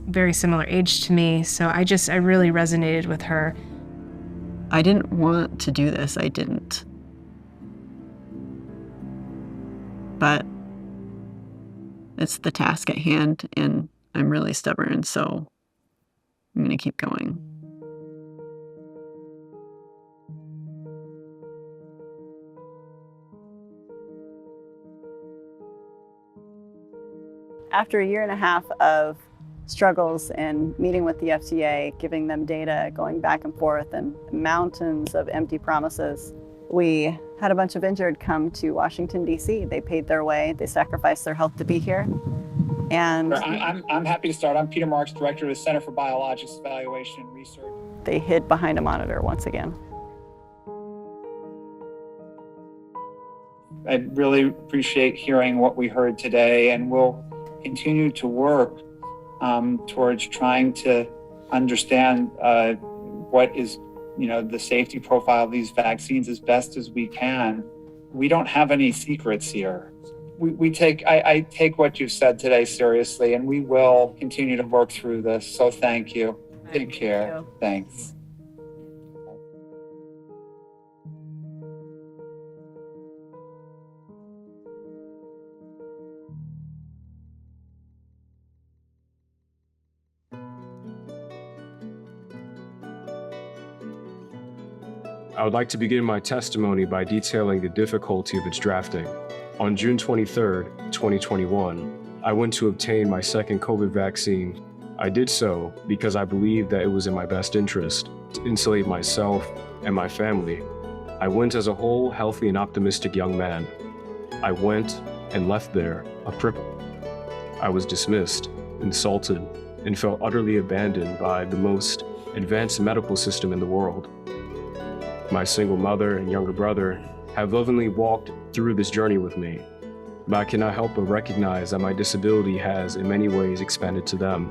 [SPEAKER 7] very similar age to me, so I really resonated with her.
[SPEAKER 8] I didn't want to do this, I didn't. But it's the task at hand, and I'm really stubborn, so I'm gonna keep going.
[SPEAKER 3] After a year and a half of struggles and meeting with the FDA, giving them data, going back and forth, and mountains of empty promises, we had a bunch of injured come to Washington, D.C. They paid their way, they sacrificed their health to be here. And
[SPEAKER 9] I'm happy to start. I'm Peter Marks, Director of the Center for Biologics Evaluation and Research.
[SPEAKER 3] they hid behind a monitor once again.
[SPEAKER 9] I really appreciate hearing what we heard today, and we'll continue to work towards trying to understand what is, the safety profile of these vaccines as best as we can. We don't have any secrets here. I take what you said today seriously, and we will continue to work through this. So thank you. Take care. Thanks.
[SPEAKER 11] I would like to begin my testimony by detailing the difficulty of its drafting. On June 23rd, 2021, I went to obtain my second COVID vaccine. I did so because I believed that it was in my best interest to insulate myself and my family. I went as a whole, healthy and optimistic young man. I went and left there a cripple. I was dismissed, insulted, and felt utterly abandoned by the most advanced medical system in the world. My single mother and younger brother have lovingly walked through this journey with me, but I cannot help but recognize that my disability has in many ways expanded to them.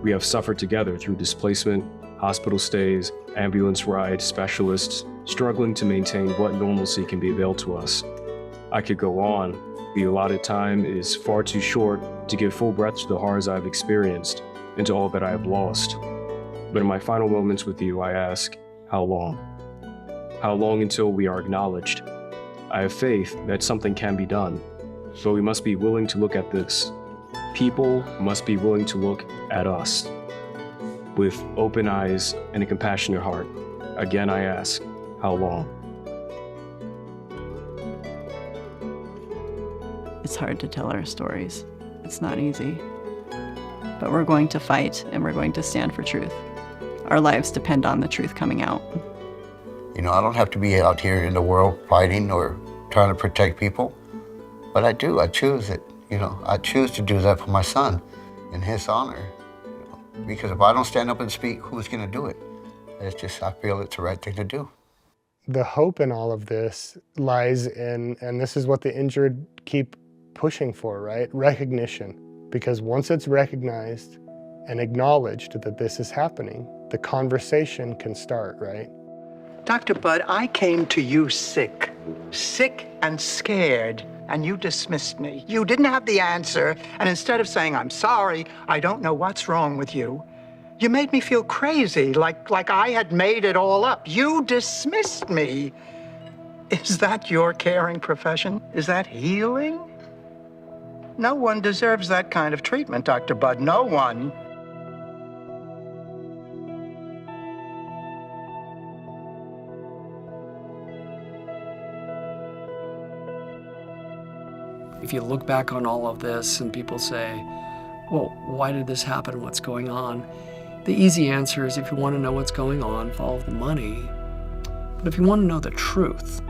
[SPEAKER 11] We have suffered together through displacement, hospital stays, ambulance rides, specialists, struggling to maintain what normalcy can be availed to us. I could go on. The allotted time is far too short to give full breath to the horrors I've experienced and to all that I have lost. But in my final moments with you, I ask, how long? How long until we are acknowledged? I have faith that something can be done, but we must be willing to look at this. People must be willing to look at us with open eyes and a compassionate heart. Again, I ask, how long?
[SPEAKER 8] It's hard to tell our stories. It's not easy. But we're going to fight and we're going to stand for truth. Our lives depend on the truth coming out.
[SPEAKER 12] I don't have to be out here in the world fighting or trying to protect people, but I do. I choose it. I choose to do that for my son in his honor. Because if I don't stand up and speak, who's going to do it? It's just, I feel it's the right thing to do.
[SPEAKER 15] The hope in all of this lies in, and this is what the injured keep pushing for, right? Recognition. Because once it's recognized and acknowledged that this is happening, the conversation can start, right?
[SPEAKER 6] Dr. Budd, I came to you sick and scared, and you dismissed me. You didn't have the answer, and instead of saying, I'm sorry, I don't know what's wrong with you, you made me feel crazy, like I had made it all up. You dismissed me. Is that your caring profession? Is that healing? No one deserves that kind of treatment, Dr. Budd, no one.
[SPEAKER 18] If you look back on all of this and people say, well, why did this happen? What's going on? The easy answer is if you want to know what's going on, follow the money. But if you want to know the truth,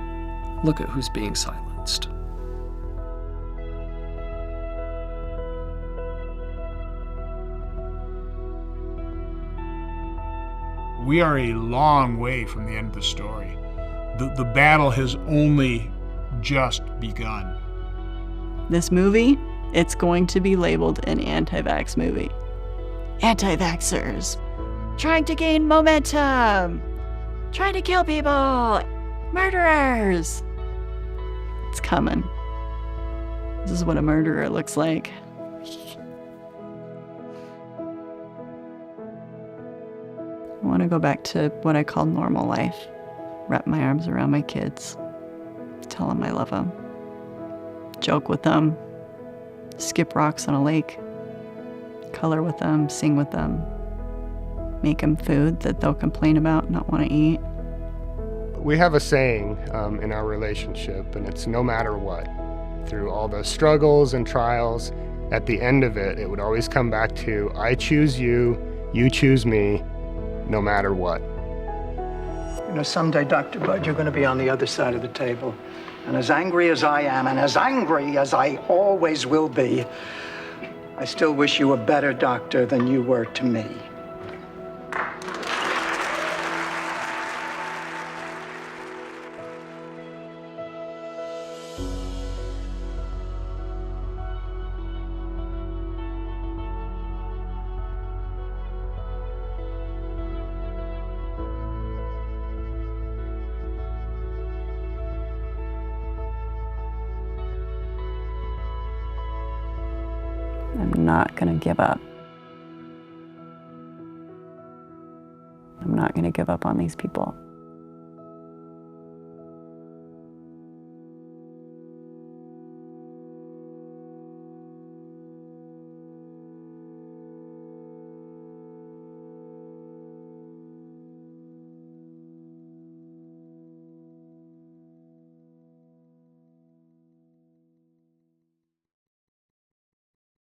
[SPEAKER 18] look at who's being silenced.
[SPEAKER 14] We are a long way from the end of the story. The battle has only just begun.
[SPEAKER 8] This movie, it's going to be labeled an anti-vax movie. Anti-vaxxers, trying to gain momentum, trying to kill people, murderers. It's coming. This is what a murderer looks like. I want to go back to what I call normal life. Wrap my arms around my kids, tell them I love them, joke with them, skip rocks on a lake, color with them, sing with them, make them food that they'll complain about and not want to eat.
[SPEAKER 15] We have a saying in our relationship, and it's no matter what. Through all the struggles and trials, at the end of it, it would always come back to, I choose you, you choose me, no matter what.
[SPEAKER 6] You know, someday, Dr. Budd, you're going to be on the other side of the table. And as angry as I am, and as angry as I always will be, I still wish you a better doctor than you were to me.
[SPEAKER 8] I'm not going to give up. I'm not going to give up on these people.